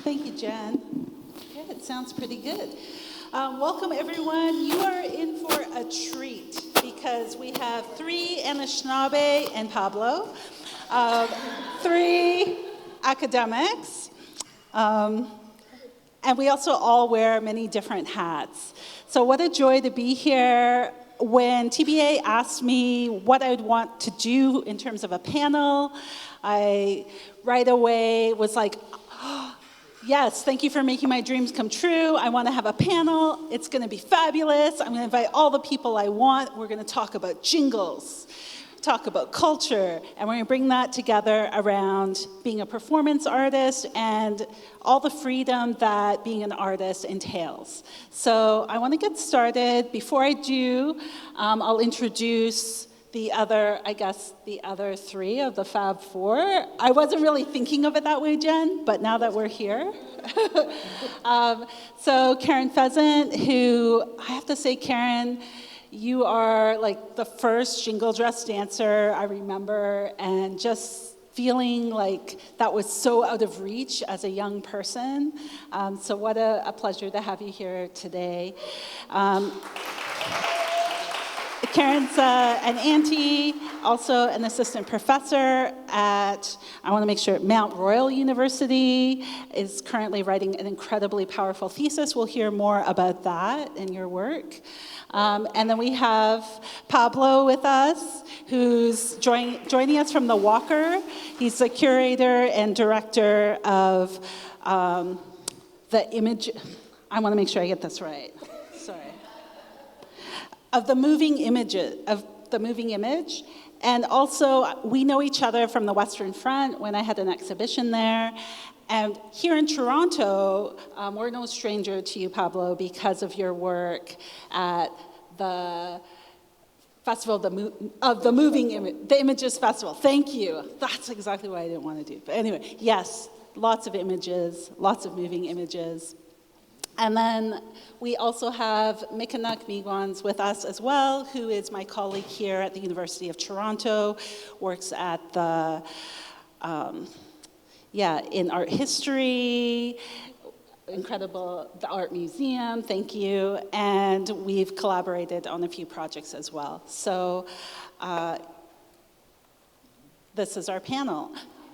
Thank you, Jen. Good, sounds pretty good. Welcome, everyone. You are in for a treat because we have 3 Anishinaabe and Pablo, 3 academics, and we also all wear many different hats. So what a joy to be here. When TBA asked me what I'd want to do in terms of a panel, I right away was like, yes, thank you for making my dreams come true. I want to have a panel. It's going to be fabulous. I'm going to invite all the people I want. We're going to talk about jingles, talk about culture, and we're going to bring that together around being a performance artist and all the freedom that being an artist entails. So I want to get started. Before I do, I'll introduce the other 3 of the Fab 4. I wasn't really thinking of it that way, Jen, but now that we're here. So Karen Pheasant, who, I have to say, Karen, you are like the first jingle dress dancer I remember, and just feeling like that was so out of reach as a young person. So what a pleasure to have you here today. Karen's an auntie, also an assistant professor at, I want to make sure, Mount Royal University, is currently writing an incredibly powerful thesis. We'll hear more about that in your work. And then we have Pablo with us, who's joining us from the Walker. He's the curator and director of the image, I want to make sure I get this right. Sorry. Of the moving image, and also we know each other from the Western Front when I had an exhibition there, and here in Toronto, we're no stranger to you, Pablo, because of your work at the Festival of the Moving Image, the Images Festival. Thank you. That's exactly what I didn't want to do. But anyway, yes, lots of images, lots of moving images. And then we also have Mikinaak Migwans with us as well, who is my colleague here at the University of Toronto, works at the, in art history, incredible, the art museum, thank you, and we've collaborated on a few projects as well. So this is our panel.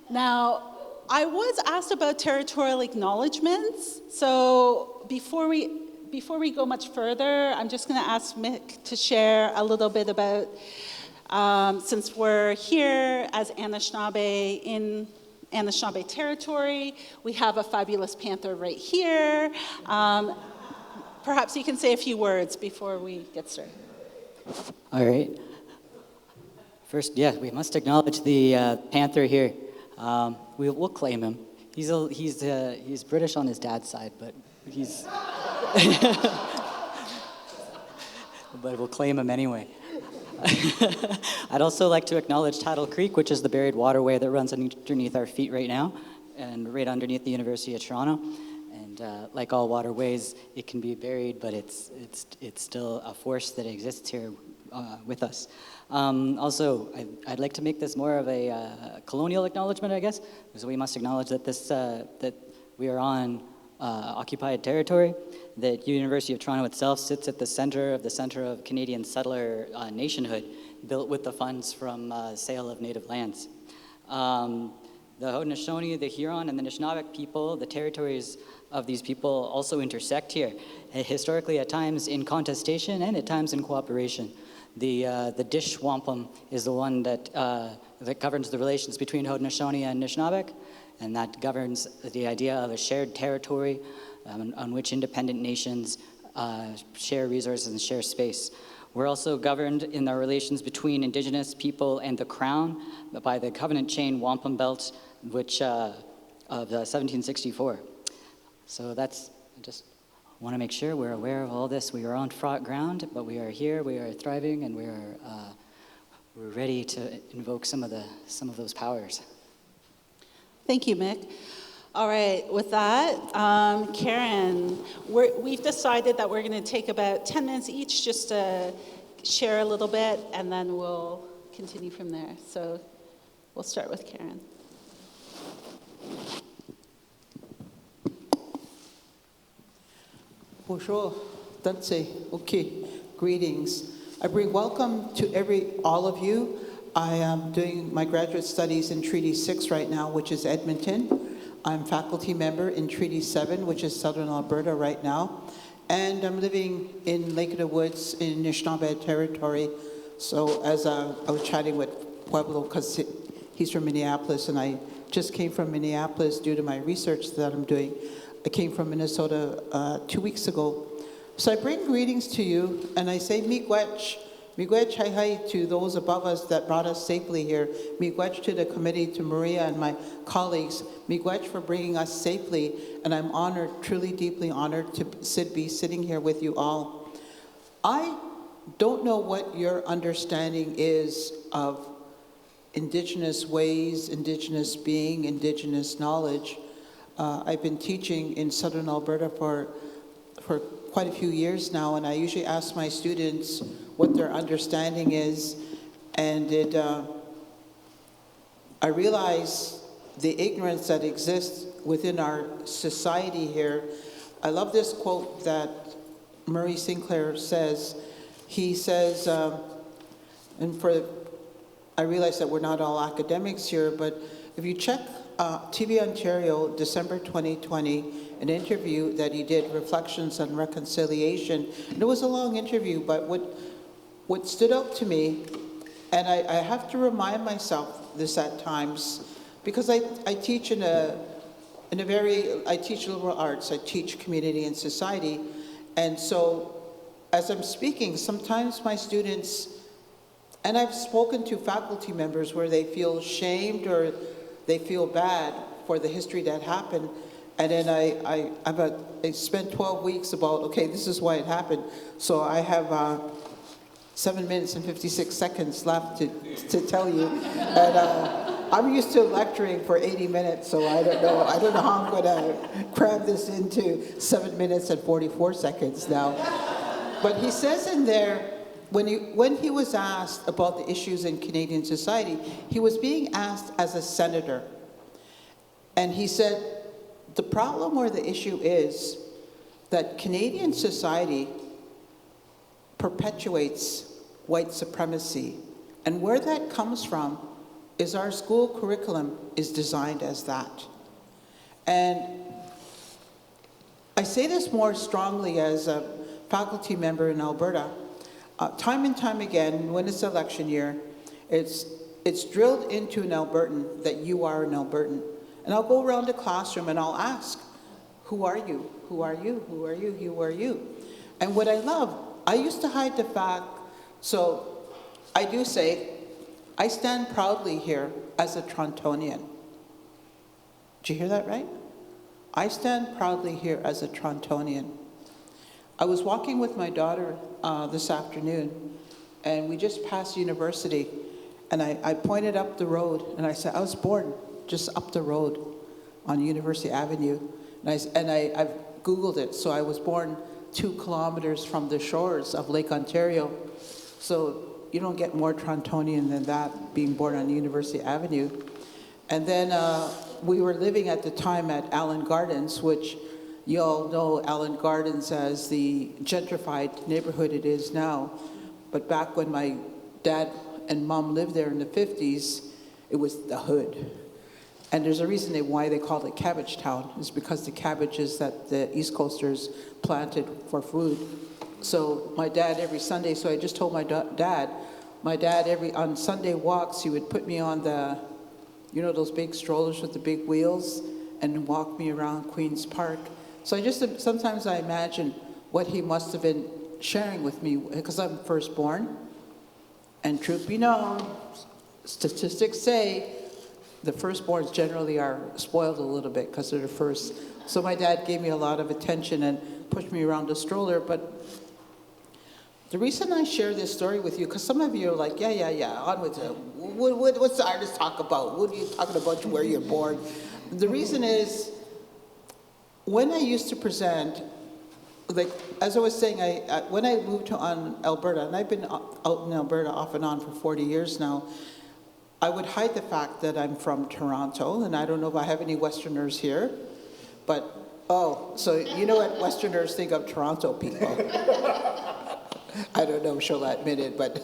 Now, I was asked about territorial acknowledgements, so before we go much further, I'm just going to ask Mick to share a little bit about, since we're here as Anishinaabe in Anishinaabe territory, we have a fabulous panther right here. Perhaps you can say a few words before we get started. All right. First, we must acknowledge the panther here. We'll claim him. He's British on his dad's side, but he's but we'll claim him anyway. I'd also like to acknowledge Tidal Creek, which is the buried waterway that runs underneath our feet right now, and right underneath the University of Toronto. And like all waterways, it can be buried, but it's still a force that exists here with us. Also, I'd like to make this more of a colonial acknowledgement, I guess, because we must acknowledge that that we are on occupied territory, that University of Toronto itself sits at the center of Canadian settler nationhood, built with the funds from sale of native lands. The Haudenosaunee, the Huron, and the Anishinaabek people, the territories of these people also intersect here, historically at times in contestation and at times in cooperation. The Dish Wampum is the one that governs the relations between Haudenosaunee and Anishinaabek, and that governs the idea of a shared territory on which independent nations share resources and share space. We're also governed in our relations between Indigenous people and the Crown by the Covenant Chain Wampum Belt, which of 1764. So that's just want to make sure we're aware of all this. We are on fraught ground, but we are here, we are thriving, and we're ready to invoke some of those powers. Thank you, Mick. All right, with that, Karen, we've decided that we're going to take about 10 minutes each just to share a little bit, and then we'll continue from there. So we'll start with Karen. Bonjour, Danse. Okay, greetings. I bring welcome to all of you. I am doing my graduate studies in Treaty 6 right now, which is Edmonton. I'm faculty member in Treaty 7, which is Southern Alberta right now. And I'm living in Lake of the Woods in Anishinaabe Territory. So as I was chatting with Pablo, because he's from Minneapolis, and I just came from Minneapolis due to my research that I'm doing. I came from Minnesota 2 weeks ago. So I bring greetings to you, and I say miigwech. Miigwech hai hai to those above us that brought us safely here. Miigwech to the committee, to Maria and my colleagues. Miigwech for bringing us safely, and I'm honored, truly deeply honored to be sitting here with you all. I don't know what your understanding is of Indigenous ways, Indigenous being, Indigenous knowledge. I've been teaching in Southern Alberta for quite a few years now, and I usually ask my students what their understanding is, and I realize the ignorance that exists within our society here. I love this quote that Murray Sinclair says. He says, I realize that we're not all academics here, but if you check TV Ontario, December 2020, an interview that he did, Reflections on Reconciliation. And it was a long interview, but what stood out to me, and I have to remind myself this at times, because I teach I teach liberal arts, I teach community and society, and so as I'm speaking, sometimes my students, and I've spoken to faculty members where they feel shamed or they feel bad for the history that happened. And then I spent 12 weeks about, okay, this is why it happened. So I have 7 minutes and 56 seconds left to tell you. And I'm used to lecturing for 80 minutes, so I don't know how I'm gonna cram this into 7 minutes and 44 seconds now. But he says in there, when he was asked about the issues in Canadian society, he was being asked as a senator. And he said, the problem or the issue is that Canadian society perpetuates white supremacy. And where that comes from is our school curriculum is designed as that. And I say this more strongly as a faculty member in Alberta. Time and time again, when it's election year, it's drilled into an Albertan that you are an Albertan. And I'll go around the classroom and I'll ask, who are you? Who are you? Who are you? Who are you? And what I love, I used to hide the fact, so I do say, I stand proudly here as a Torontonian. Did you hear that right? I stand proudly here as a Torontonian. I was walking with my daughter this afternoon, and we just passed university, and I pointed up the road, and I said, I was born just up the road on University Avenue, and I've Googled it, so I was born 2 kilometers from the shores of Lake Ontario, so you don't get more Torontonian than that, being born on University Avenue. And then we were living at the time at Allen Gardens, which you all know Allen Gardens as the gentrified neighborhood it is now. But back when my dad and mom lived there in the 50s, it was the hood. And there's a reason why they called it Cabbage Town, is because the cabbages that the East Coasters planted for food. So my dad every Sunday, so I just told my dad on Sunday walks, he would put me on those big strollers with the big wheels and walk me around Queen's Park. So sometimes I imagine what he must have been sharing with me, because I'm firstborn, and truth be known, statistics say the firstborns generally are spoiled a little bit because they're the first. So my dad gave me a lot of attention and pushed me around the stroller. But the reason I share this story with you, because some of you are like, yeah, on with it. What's the artist talk about? What are you talking about where you're born? The reason is, when I used to present, like, as I was saying, when I moved to Alberta, and I've been out in Alberta off and on for 40 years now, I would hide the fact that I'm from Toronto, and I don't know if I have any Westerners here, but Oh, so you know what Westerners think of Toronto people? I don't know, she'll admit it, but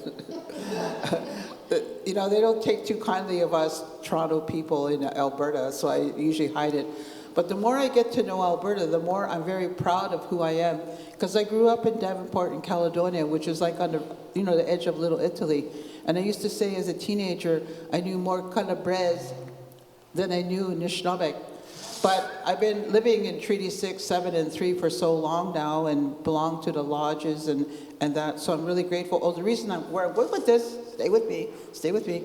you know, they don't take too kindly of us Toronto people in Alberta, so I usually hide it. But the more I get to know Alberta, the more I'm very proud of who I am, because I grew up in Devonport in Caledonia, which is like on the, you know, the edge of Little Italy. And I used to say as a teenager, I knew more Calabres than I knew Anishinaabekwe. But I've been living in Treaty 6, 7, and 3 for so long now and belong to the lodges and that, so I'm really grateful. Oh, the reason I'm where I'm going with this, stay with me.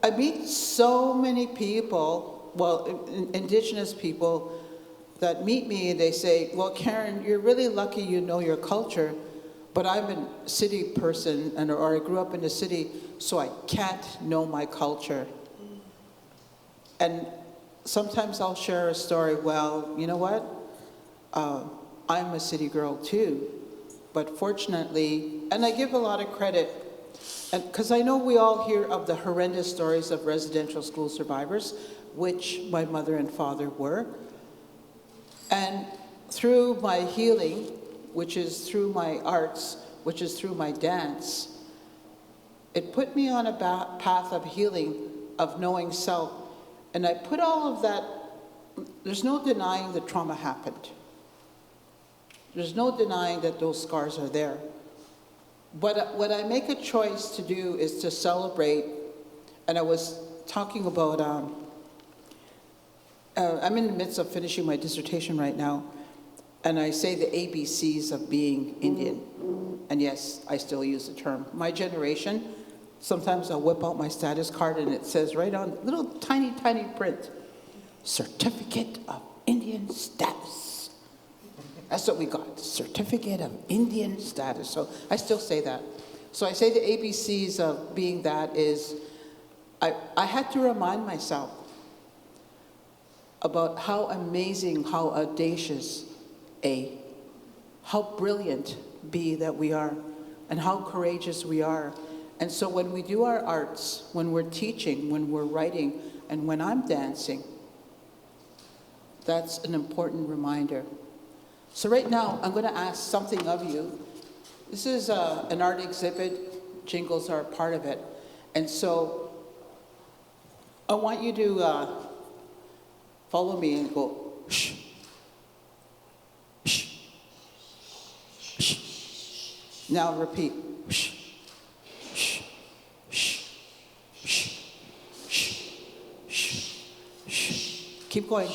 I meet so many people, well, Indigenous people that meet me and they say, well, Karen, you're really lucky you know your culture, but I'm a city person or I grew up in the city, so I can't know my culture. And sometimes I'll share a story, well, you know what? I'm a city girl too, but fortunately, and I give a lot of credit, because I know we all hear of the horrendous stories of residential school survivors, which my mother and father were. And through my healing, which is through my arts, which is through my dance, it put me on a path of healing, of knowing self. And I put all of that, there's no denying that trauma happened. There's no denying that those scars are there. But what I make a choice to do is to celebrate, and I was talking about, I'm in the midst of finishing my dissertation right now, and I say the ABCs of being Indian. And yes, I still use the term. My generation, sometimes I'll whip out my status card and it says right on little tiny, tiny print, Certificate of Indian Status. That's what we got, Certificate of Indian Status. So I still say that. So I say the ABCs of being that is, I had to remind myself about how amazing, how audacious, A, how brilliant, B, that we are, and how courageous we are. And so when we do our arts, when we're teaching, when we're writing, and when I'm dancing, that's an important reminder. So right now, I'm going to ask something of you. This is an art exhibit. Jingles are a part of it. And so I want you to follow me and go, shh, shh, shh. Now repeat, shh. Keep going.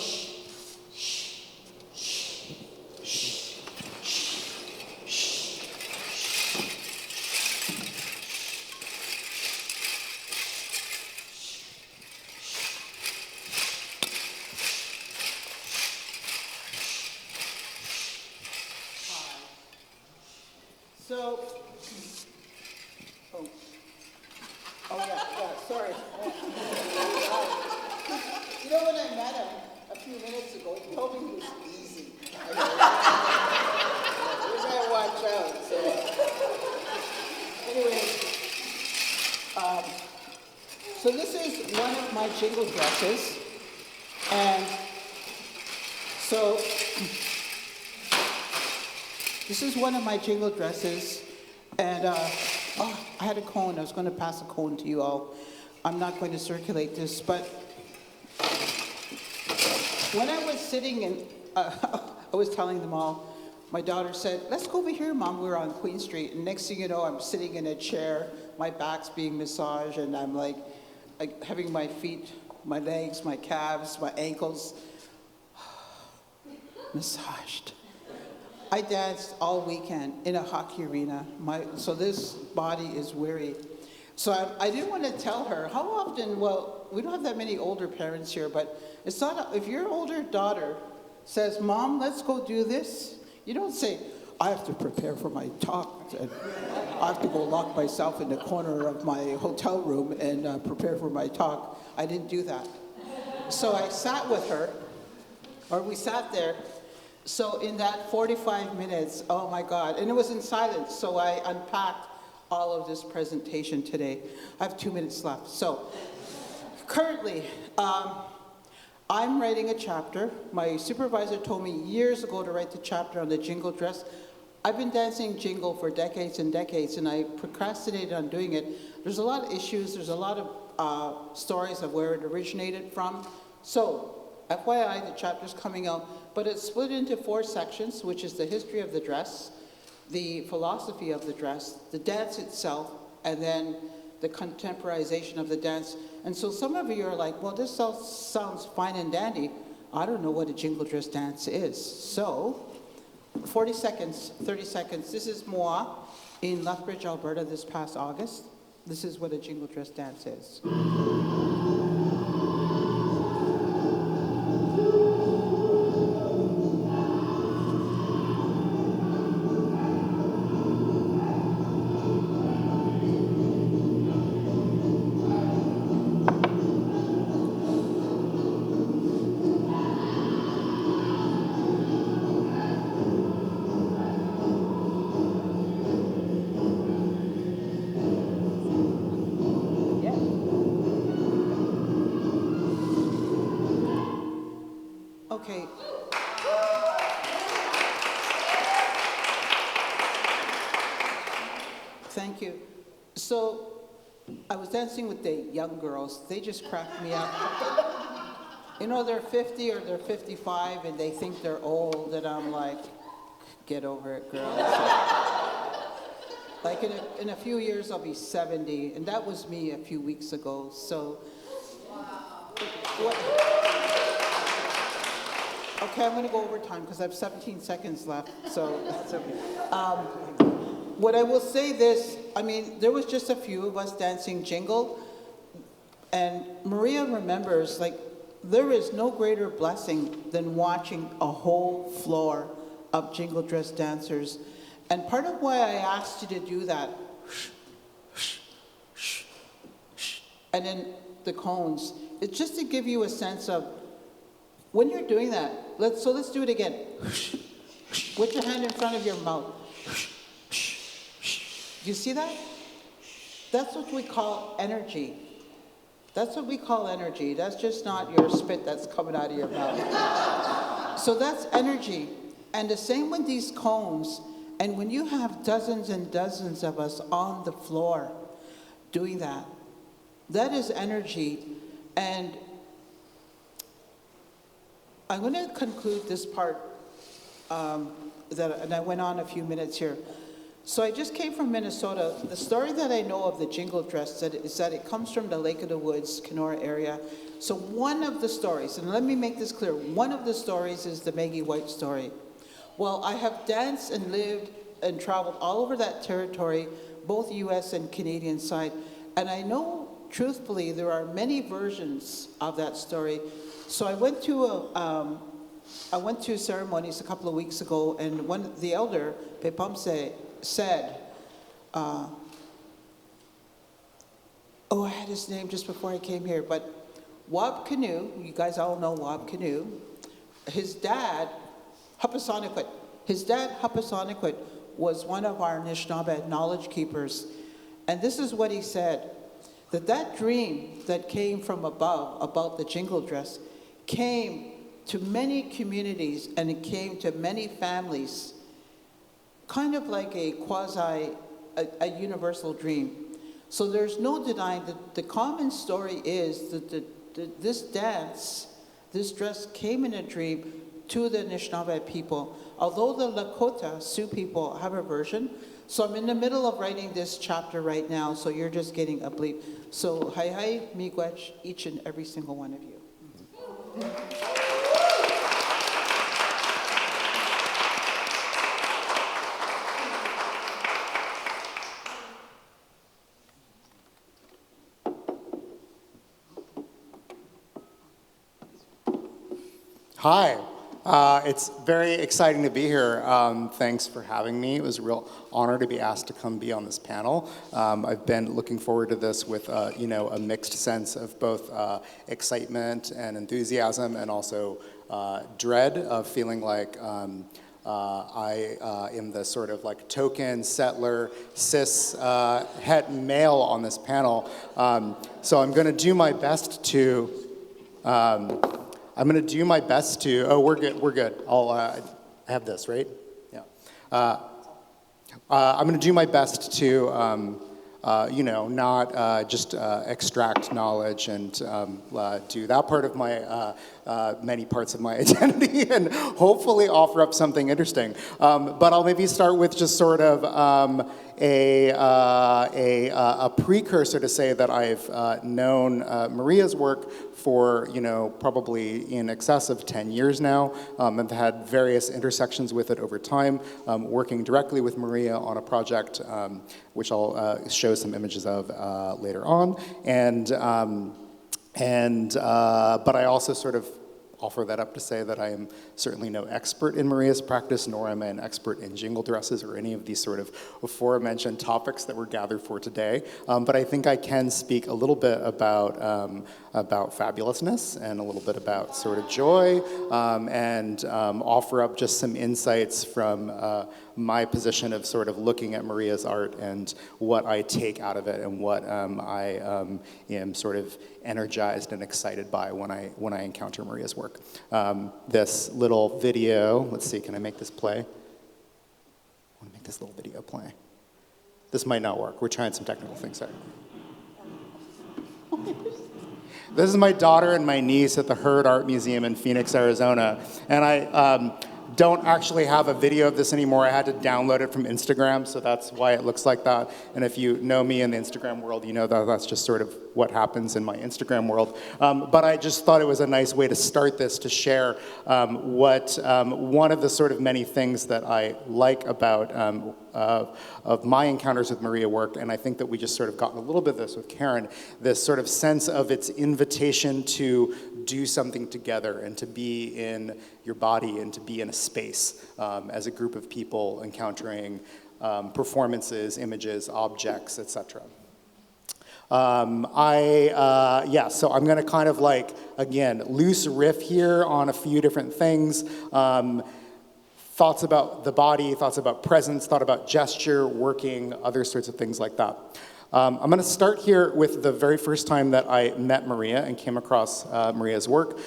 So, sorry. You know, when I met him a few minutes ago, he told me he was easy. You better watch out. So, anyway, so this is one of my jingle dresses, and so this is one of my jingle dresses, and I had a cone. I was going to pass a cone to you all. I'm not going to circulate this, but when I was sitting in, I was telling them all, my daughter said, let's go over here, Mom. We were on Queen Street, and next thing you know, I'm sitting in a chair, my back's being massaged, and I'm like having my feet, my legs, my calves, my ankles massaged. I danced all weekend in a hockey arena, so this body is weary. So I didn't want to tell her, how often, well, we don't have that many older parents here, but it's not, if your older daughter says, Mom, let's go do this, you don't say, I have to prepare for my talk. And I have to go lock myself in the corner of my hotel room and prepare for my talk. I didn't do that. So I sat with her, or we sat there. So in that 45 minutes, oh my God, and it was in silence, so I unpacked all of this presentation today. I have 2 minutes left. So currently, I'm writing a chapter. My supervisor told me years ago to write the chapter on the jingle dress. I've been dancing jingle for decades and decades, and I procrastinated on doing it. There's a lot of issues. There's a lot of stories of where it originated from. So, FYI, the chapter's coming out, but it's split into 4 sections, which is the history of the dress, the philosophy of the dress, the dance itself, and then the contemporization of the dance. And so some of you are like, well, this all sounds fine and dandy. I don't know what a jingle dress dance is. So, 40 seconds, 30 seconds. This is moi in Lethbridge, Alberta this past August. This is what a jingle dress dance is. Okay. Thank you. So, I was dancing with the young girls. They just cracked me up. You know, they're 50 or they're 55 and they think they're old, and I'm like, get over it, girl. Like in a few years, I'll be 70, and that was me a few weeks ago. So, okay, I'm going to go over time because I have 17 seconds left. So that's okay. What I will say this, I mean, there was just a few of us dancing jingle, and Maria remembers, like, there is no greater blessing than watching a whole floor of jingle dress dancers. And part of why I asked you to do that, and then the cones, it's just to give you a sense of, when you're doing that, let's do it again. With your hand in front of your mouth. Do you see that? That's what we call energy. That's what we call energy. That's just not your spit that's coming out of your mouth. So that's energy. And the same with these cones. And when you have dozens and dozens of us on the floor doing that, that is energy. And I'm going to conclude this part, and I went on a few minutes here. So I just came from Minnesota. The story that I know of the jingle dress is that it comes from the Lake of the Woods, Kenora area. So one of the stories, and let me make this clear, one of the stories is the Maggie White story. Well, I have danced and lived and traveled all over that territory, both US and Canadian side, and I know, truthfully, there are many versions of that story. So I went to ceremonies a couple of weeks ago, and the elder, Pepamse, said, I had his name just before I came here, but Wab Canoe, you guys all know Wab Canoe, his dad, Hupasoniquet, was one of our Anishinaabe knowledge keepers. And this is what he said, that dream that came from above about the jingle dress came to many communities, and it came to many families, kind of like a universal dream. So there's no denying that the common story is that this dance, this dress came in a dream to the Anishinaabe people. Although the Lakota Sioux people have a version, so I'm in the middle of writing this chapter right now, so you're just getting a bleep. So hi miigwech, each and every single one of you. Hi, it's very exciting to be here. Thanks for having me. It was a real honor to be asked to come be on this panel. I've been looking forward to this with a mixed sense of both excitement and enthusiasm, and also dread of feeling like I am the sort of like token settler cis het male on this panel. So I'm going to do my best to I'm going to do my best to, oh, we're good. I have this, right? Yeah. I'm going to do my best to, not just extract knowledge and do that part of my, many parts of my identity and hopefully offer up something interesting. But I'll maybe start with just sort of a precursor to say that I've known Maria's work for, probably in excess of 10 years now, and had various intersections with it over time, working directly with Maria on a project which I'll show some images of later on, but I also sort of offer that up to say that I am certainly no expert in Maria's practice, nor am I an expert in jingle dresses or any of these sort of aforementioned topics that we're gathered for today. But I think I can speak a little bit about fabulousness and a little bit about sort of joy, and offer up just some insights from my position of sort of looking at Maria's art and what I take out of it and what I am sort of energized and excited by when I encounter Maria's work. This little video, let's see, can I make this play? I want to make this little video play. This might not work. We're trying some technical things here. This is my daughter and my niece at the Hurd Art Museum in Phoenix, Arizona. And I don't actually have a video of this anymore. I had to download it from Instagram, so that's why it looks like that. And if you know me in the Instagram world, you know that that's just sort of what happens in my Instagram world. But I just thought it was a nice way to start this, to share what one of the sort of many things that I like about of my encounters with Maria work, and I think that we just sort of gotten a little bit of this with Karen, this sort of sense of its invitation to do something together and to be in your body and to be in a space as a group of people encountering performances, images, objects, etc. So I'm going to kind of like, again, loose riff here on a few different things. Thoughts about the body, thoughts about presence, thought about gesture, working, other sorts of things like that. I'm going to start here with the very first time that I met Maria and came across Maria's work,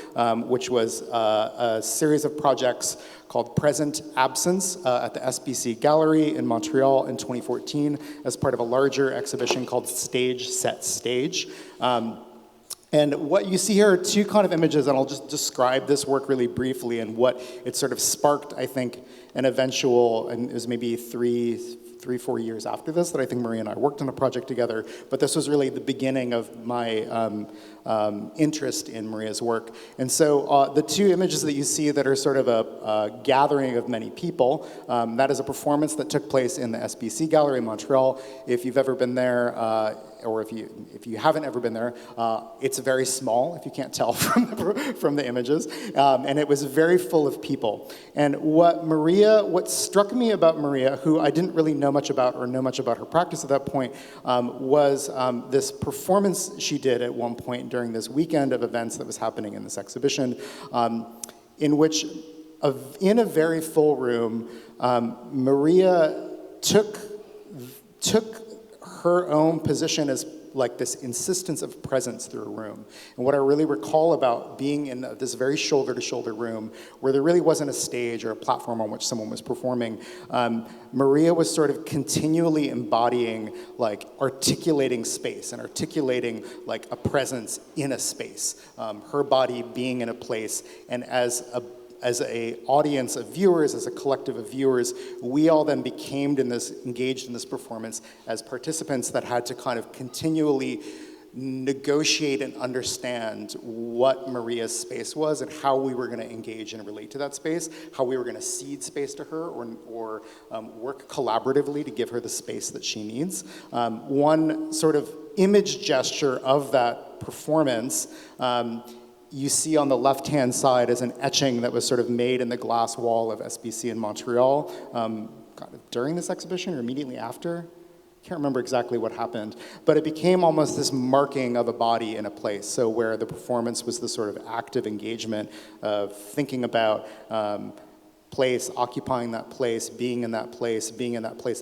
which was a series of projects called Present Absence at the SBC Gallery in Montreal in 2014 as part of a larger exhibition called Stage, Set, Stage. And what you see here are two kind of images, and I'll just describe this work really briefly and what it sort of sparked, I think, an eventual, and it was maybe 4 years after this that I think Maria and I worked on a project together, but this was really the beginning of my interest in Maria's work. And so the two images that you see that are sort of a gathering of many people, that is a performance that took place in the SBC Gallery in Montreal. If you've ever been there, or if you haven't ever been there, it's very small, if you can't tell from the images, and it was very full of people. And what struck me about Maria, who I didn't really know much about or know much about her practice at that point, was this performance she did at one point during this weekend of events that was happening in this exhibition, in which, in a very full room, Maria took her own position as like this insistence of presence through a room. And what I really recall about being in this very shoulder-to-shoulder room where there really wasn't a stage or a platform on which someone was performing, Maria was sort of continually embodying, like articulating space and articulating like a presence in a space, her body being in a place, and as a audience of viewers, as a collective of viewers, we all then became engaged in this performance as participants that had to kind of continually negotiate and understand what Maria's space was and how we were going to engage and relate to that space, how we were going to cede space to her or work collaboratively to give her the space that she needs. One sort of image gesture of that performance you see on the left-hand side is an etching that was sort of made in the glass wall of SBC in Montreal kind of during this exhibition or immediately after. Can't remember exactly what happened, but it became almost this marking of a body in a place. So where the performance was the sort of active engagement of thinking about place, occupying that place, being in that place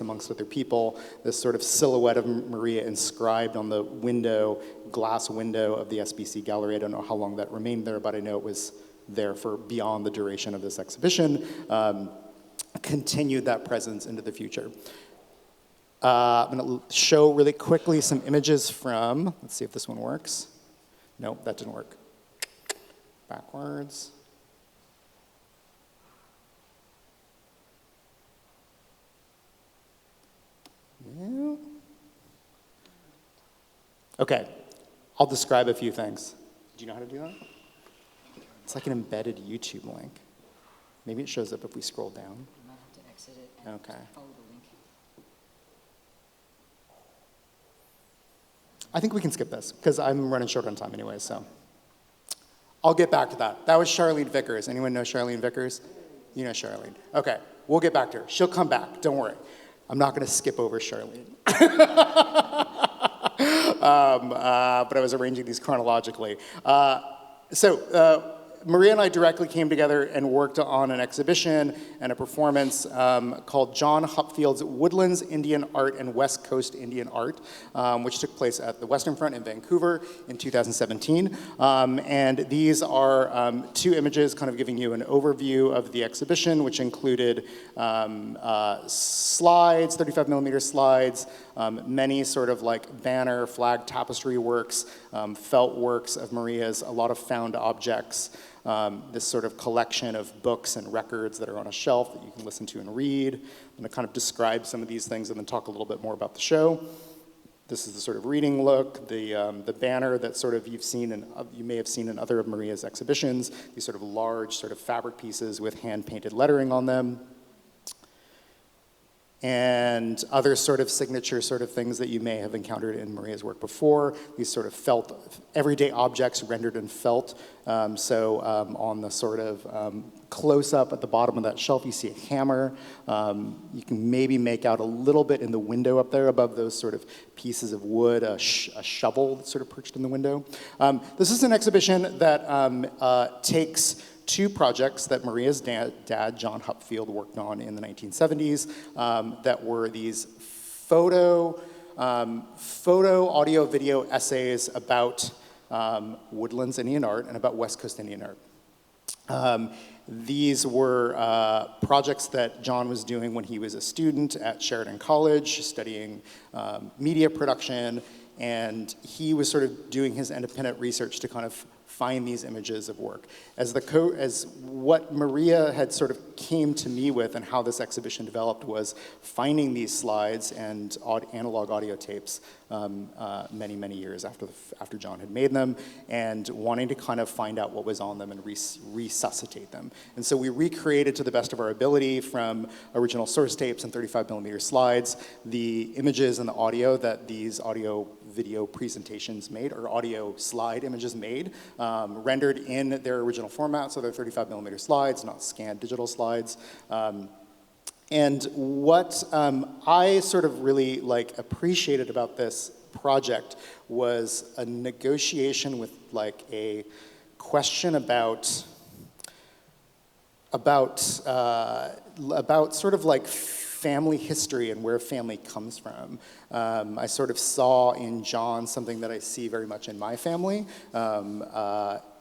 amongst other people, this sort of silhouette of Maria inscribed on the glass window of the SBC Gallery. I don't know how long that remained there, but I know it was there for beyond the duration of this exhibition, continued that presence into the future. I'm going to show really quickly some images from, let's see if this one works. No, that didn't work. Backwards. Yeah. Okay, I'll describe a few things. Do you know how to do that? It's like an embedded YouTube link. Maybe it shows up if we scroll down. You might have to exit it and Okay. follow the link. I think we can skip this, because I'm running short on time anyway, so. I'll get back to that. That was Charlene Vickers. Anyone know Charlene Vickers? You know Charlene. Okay, we'll get back to her. She'll come back, don't worry. I'm not gonna skip over Charlene. But I was arranging these chronologically. Maria and I directly came together and worked on an exhibition and a performance called John Hupfield's Woodlands Indian Art and West Coast Indian Art, which took place at the Western Front in Vancouver in 2017. And these are two images kind of giving you an overview of the exhibition, which included slides, 35 millimeter slides, many sort of like banner, flag, tapestry works, felt works of Maria's, a lot of found objects, this sort of collection of books and records that are on a shelf that you can listen to and read. I'm going to kind of describe some of these things and then talk a little bit more about the show. This is the sort of reading look, the banner that sort of you may have seen in other of Maria's exhibitions, these sort of large sort of fabric pieces with hand-painted lettering on them. And other sort of signature sort of things that you may have encountered in Maria's work before, these sort of felt, everyday objects rendered in felt. On the sort of close-up at the bottom of that shelf, you see a hammer. You can maybe make out a little bit in the window up there above those sort of pieces of wood, a shovel that's sort of perched in the window. This is an exhibition that takes two projects that Maria's dad, John Hupfield, worked on in the 1970s that were these photo, audio, video essays about Woodlands Indian art and about West Coast Indian art. These were projects that John was doing when he was a student at Sheridan College, studying media production, and he was sort of doing his independent research to kind of find these images of work. As what Maria had sort of came to me with and how this exhibition developed was finding these slides and analog audio tapes many, many years after John had made them, and wanting to kind of find out what was on them and resuscitate them. And so we recreated to the best of our ability from original source tapes and 35 millimeter slides, the images and the audio that these audio video presentations made, or audio slide images made, rendered in their original format, so they're 35 millimeter slides, not scanned digital slides. And what I sort of really appreciated about this project was a negotiation with a question about sort of family history and where family comes from. I sort of saw in John something that I see very much in my family,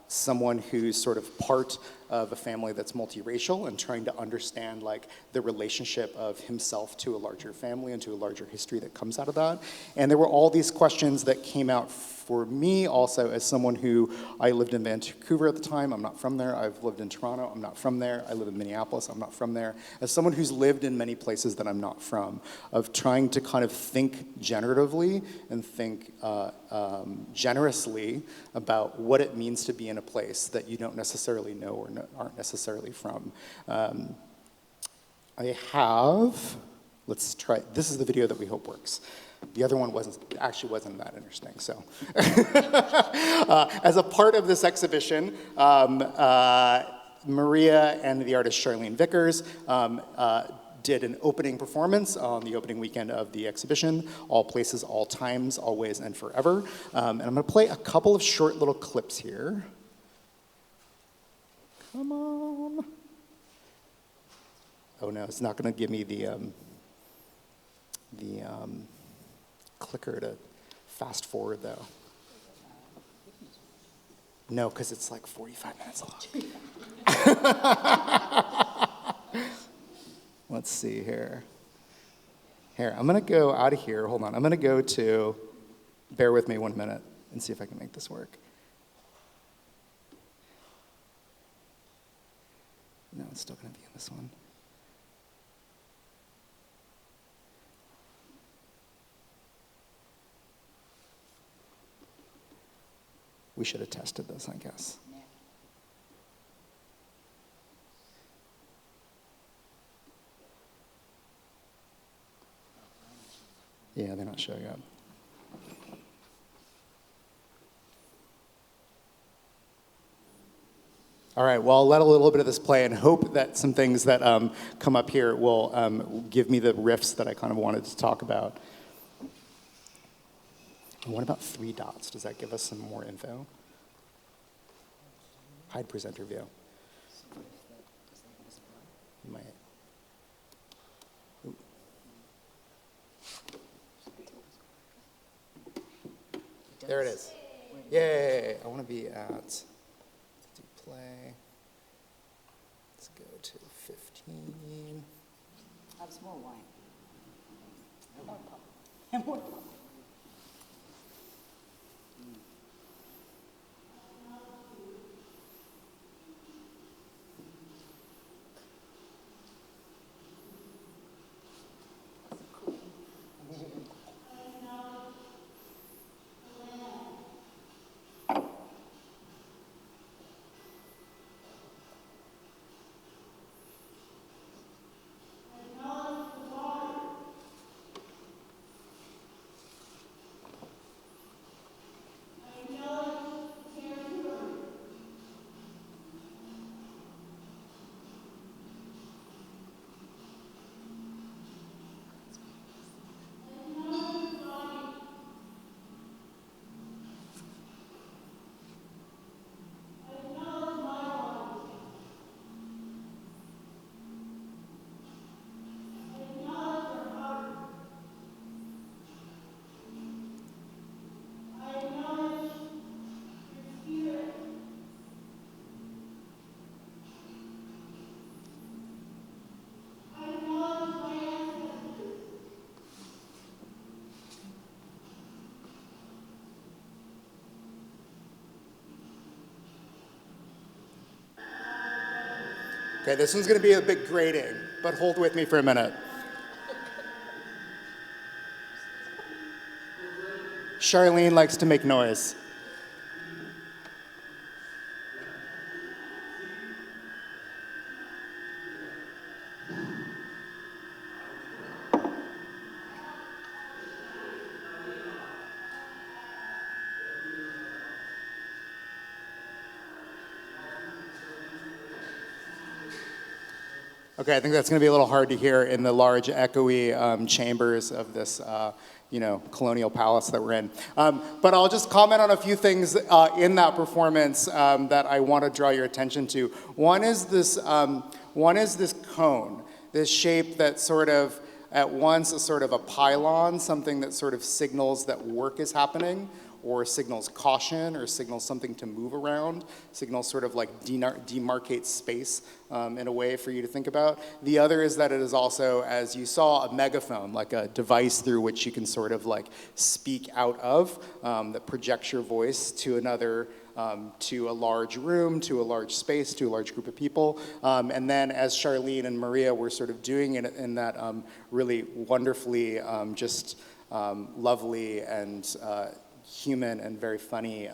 someone who's sort of part of a family that's multiracial and trying to understand the relationship of himself to a larger family and to a larger history that comes out of that. And there were all these questions that came out for me also as someone who, I lived in Vancouver at the time, I'm not from there. I've lived in Toronto, I'm not from there. I live in Minneapolis, I'm not from there. As someone who's lived in many places that I'm not from, of trying to kind of think generatively and think generously about what it means to be in a place that you don't necessarily know or aren't necessarily from. I have, let's try, this is the video that we hope works. The other one wasn't that interesting, so. As a part of this exhibition, Maria and the artist Charlene Vickers did an opening performance on the opening weekend of the exhibition, All Places, All Times, Always and Forever. And I'm gonna play a couple of short little clips here. Come on. Oh no, it's not gonna give me the clicker to fast forward though. No, because it's like 45 minutes long. Let's see here. Here, I'm going to go out of here. Hold on. I'm going to go to, bear with me 1 minute and see if I can make this work. No, it's still going to be in this one. We should have tested this, I guess. Yeah, they're not showing up. All right, well, I'll let a little bit of this play and hope that some things that come up here will give me the riffs that I kind of wanted to talk about. What about 3 dots? Does that give us some more info? Hide presenter view. You might. Ooh. There it is. Yay! I want to be at, let's do play. Let's go to 15. Have some more wine. More pop. And more pop. Okay, this one's going to be a bit grating, but hold with me for a minute. Charlene likes to make noise. Okay, I think that's going to be a little hard to hear in the large, echoey chambers of this, colonial palace that we're in. But I'll just comment on a few things in that performance that I want to draw your attention to. One is this cone, this shape that sort of, at once, a sort of a pylon, something that sort of signals that work is happening, or signals caution, or signals something to move around, signals sort of like demarcate space in a way for you to think about. The other is that it is also, as you saw, a megaphone, like a device through which you can sort of like speak out of, that projects your voice to another, to a large room, to a large space, to a large group of people. And then as Charlene and Maria were sort of doing it in that really wonderfully lovely and human and very funny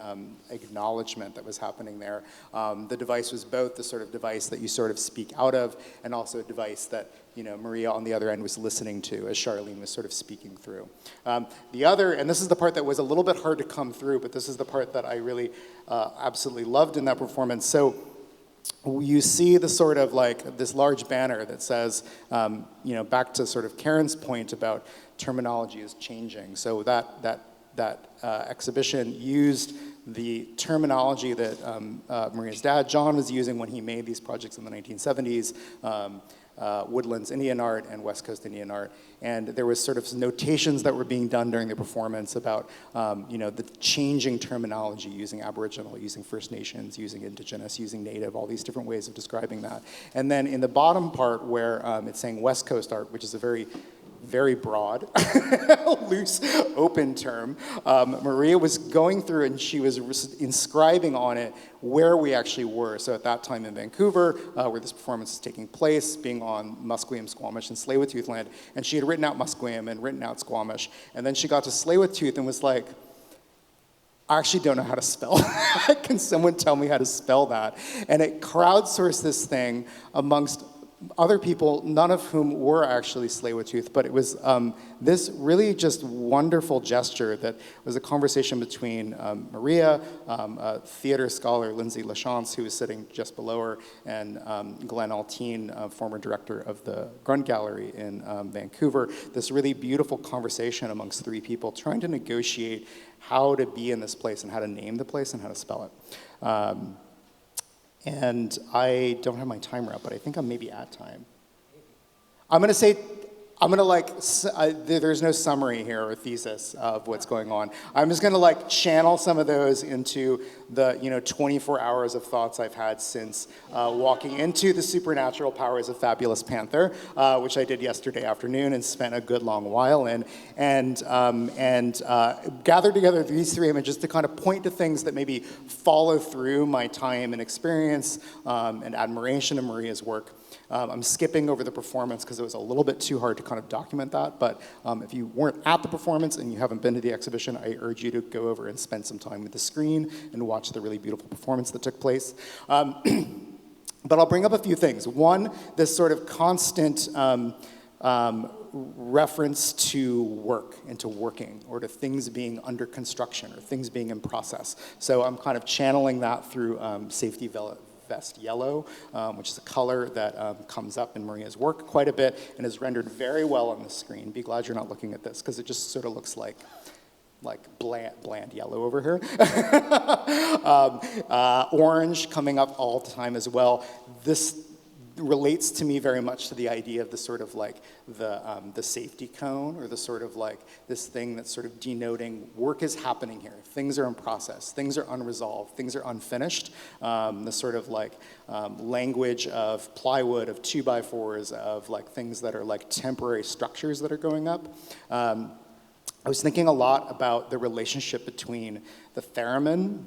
acknowledgement that was happening there. The device was both the sort of device that you sort of speak out of, and also a device that Maria on the other end was listening to as Charlene was sort of speaking through. The other, and this is the part that was a little bit hard to come through, but this is the part that I really absolutely loved in that performance. So you see the sort of like this large banner that says, back to sort of Karen's point about terminology is changing. So that exhibition used the terminology that Maria's dad, John, was using when he made these projects in the 1970s, Woodlands Indian art and West Coast Indian art. And there was sort of notations that were being done during the performance about, the changing terminology, using Aboriginal, using First Nations, using Indigenous, using Native, all these different ways of describing that. And then in the bottom part where it's saying West Coast art, which is a very broad, loose, open term. Maria was going through and she was inscribing on it where we actually were. So at that time in Vancouver, where this performance is taking place, being on Musqueam, Squamish, and Tsleil-Waututh land, and she had written out Musqueam and written out Squamish, and then she got to Tsleil-Waututh and was like, I actually don't know how to spell that. Can someone tell me how to spell that? And it crowdsourced this thing amongst other people, none of whom were actually Tsleil-Waututh, but it was this really just wonderful gesture that was a conversation between Maria, a theater scholar, Lindsay Lachance, who was sitting just below her, and Glenn Alteen, former director of the Grund Gallery in Vancouver. This really beautiful conversation amongst three people trying to negotiate how to be in this place and how to name the place and how to spell it. And I don't have my timer up, but I think I'm maybe at time. There's no summary here or thesis of what's going on. I'm just gonna channel some of those into the 24 hours of thoughts I've had since walking into the supernatural powers of Fabulous Panther, which I did yesterday afternoon and spent a good long while in, and gathered together these three images to kind of point to things that maybe follow through my time and experience and admiration of Maria's work. I'm skipping over the performance because it was a little bit too hard to kind of document that, but if you weren't at the performance and you haven't been to the exhibition, I urge you to go over and spend some time with the screen and watch the really beautiful performance that took place. But I'll bring up a few things. One, this sort of constant reference to work and to working, or to things being under construction or things being in process. So I'm kind of channeling that through Safety Vest Yellow, which is a color that comes up in Maria's work quite a bit and is rendered very well on the screen. Be glad you're not looking at this, because it just sort of looks like bland yellow over here. Orange coming up all the time as well. This relates to me very much to the idea of the sort of the safety cone, or the sort of this thing that's sort of denoting work is happening here. Things are in process. Things are unresolved. Things are unfinished. The sort of language of plywood, of 2x4s, of things that are temporary structures that are going up. I was thinking a lot about the relationship between the theremin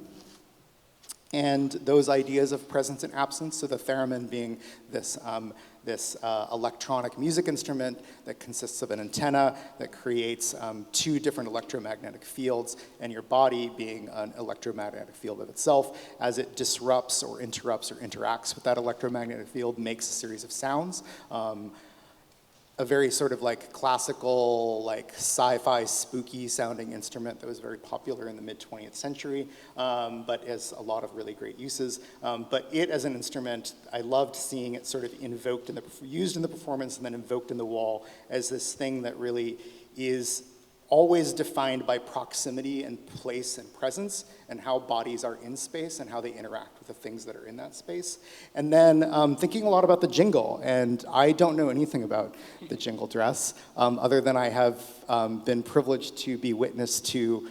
and those ideas of presence and absence. So the theremin being this electronic music instrument that consists of an antenna that creates two different electromagnetic fields, and your body being an electromagnetic field of itself. As it disrupts or interrupts or interacts with that electromagnetic field, makes a series of sounds. A very sort of classical, sci-fi, spooky sounding instrument that was very popular in the mid-20th century, but has a lot of really great uses. But it as an instrument, I loved seeing it sort of invoked used in the performance and then invoked in the wall as this thing that really is always defined by proximity and place and presence, and how bodies are in space and how they interact with the things that are in that space. And then thinking a lot about the jingle, and I don't know anything about the jingle dress, other than I have been privileged to be witness to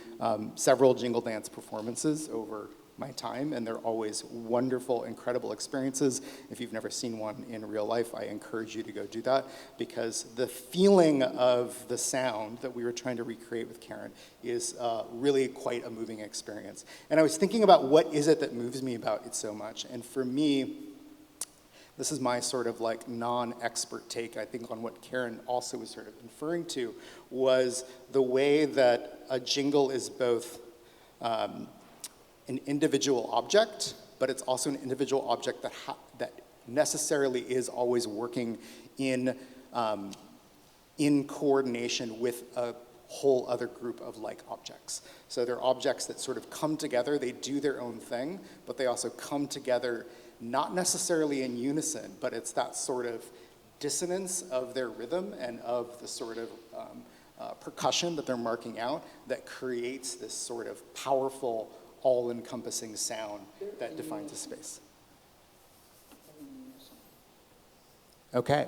several jingle dance performances over my time, and they're always wonderful, incredible experiences. If you've never seen one in real life, I encourage you to go do that, because the feeling of the sound that we were trying to recreate with Karen is really quite a moving experience. And I was thinking about what is it that moves me about it so much, and for me, this is my sort of non-expert take, I think, on what Karen also was sort of inferring to, was the way that a jingle is both an individual object, but it's also an individual object that necessarily is always working in coordination with a whole other group of like objects. So they're objects that sort of come together, they do their own thing, but they also come together not necessarily in unison, but it's that sort of dissonance of their rhythm and of the sort of percussion that they're marking out that creates this sort of powerful, all-encompassing sound that defines a space. Okay.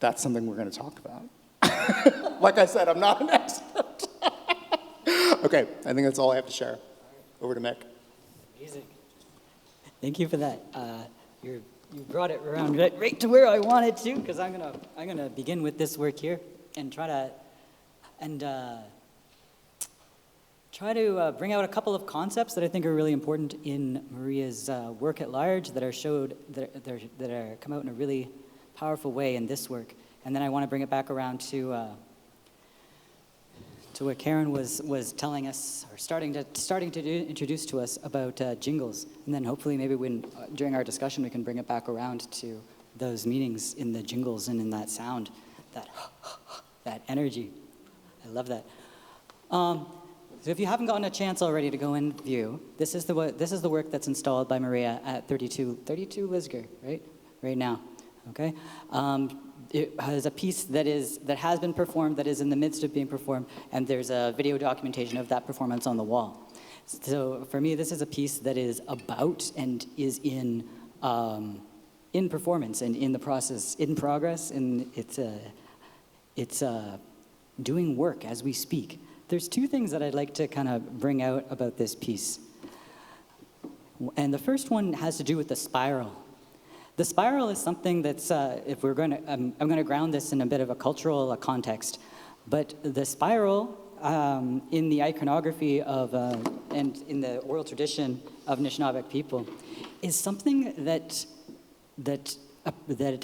that's something we're going to talk about. Like I said, I'm not an expert. Okay, I think that's all I have to share. Over to Mick. Amazing. Thank you for that. You brought it around right to where I wanted to, because I'm gonna begin with this work here and try to bring out a couple of concepts that I think are really important in Maria's work at large that are come out in a really powerful way in this work, and then I want to bring it back around to what Karen was telling us, or starting to introduce to us about jingles, and then hopefully maybe during our discussion we can bring it back around to those meanings in the jingles and in that sound, that energy. I love that. So if you haven't gotten a chance already to go and view, this is the work that's installed by Maria at 32 Lisgar, right now, okay? It has a piece that has been performed, that is in the midst of being performed, and there's a video documentation of that performance on the wall. So for me, this is a piece that is about and is in performance and in the process, in progress, and it's doing work as we speak. There's two things that I'd like to kind of bring out about this piece. And the first one has to do with the spiral. The spiral is something that's, I'm going to ground this in a bit of a cultural context, but the spiral in the iconography of, and in the oral tradition of Anishinaabeg people is something that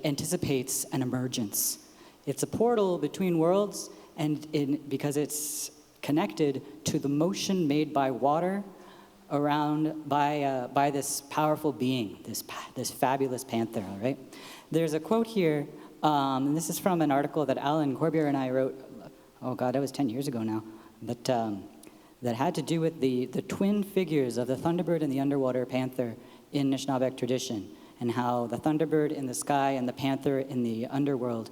anticipates an emergence. It's a portal between worlds, and because it's connected to the motion made by water around by this powerful being, this fabulous panther, all right? There's a quote here, and this is from an article that Alan Corbier and I wrote, oh God, that was 10 years ago now, but that had to do with the twin figures of the thunderbird and the underwater panther in Anishinaabeg tradition, and how the thunderbird in the sky and the panther in the underworld